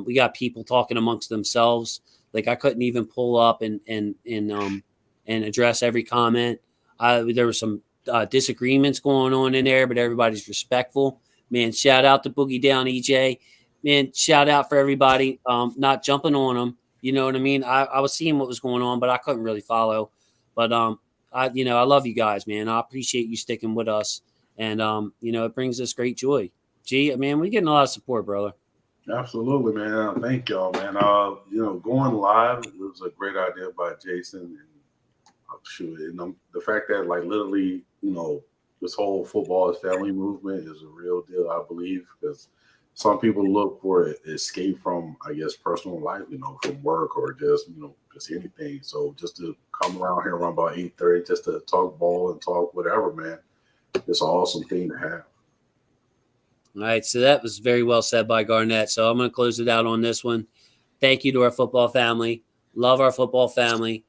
we got people talking amongst themselves. Like I couldn't even pull up and address every comment. There were some disagreements going on in there, but everybody's respectful. Man, shout out to Boogie Down EJ. Man, shout out for everybody not jumping on them. You know what I mean? I was seeing what was going on, but I couldn't really follow. But I love you guys, man. I appreciate you sticking with us, and it brings us great joy. Gee, man, we're getting a lot of support, brother. Absolutely, man. Thank y'all, man. Going live was a great idea by Jason, and I'm sure, the fact that like literally, this whole football is family movement is a real deal, I believe, because some people look for escape from, I guess, personal life, from work or just anything. So just to come around here around about 8:30 just to talk ball and talk whatever, man, it's an awesome thing to have. All right, so that was very well said by Garnett. So I'm going to close it out on this one. Thank you to our football family. Love our football family.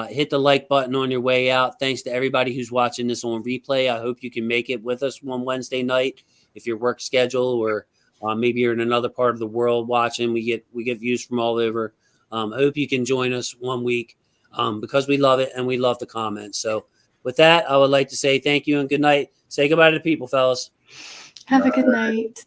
Hit the like button on your way out. Thanks to everybody who's watching this on replay. I hope you can make it with us one Wednesday night. If your work schedule or maybe you're in another part of the world watching, we get views from all over. I hope you can join us one week because we love it and we love the comments. So with that, I would like to say thank you and good night. Say goodbye to the people, fellas. Have a good night.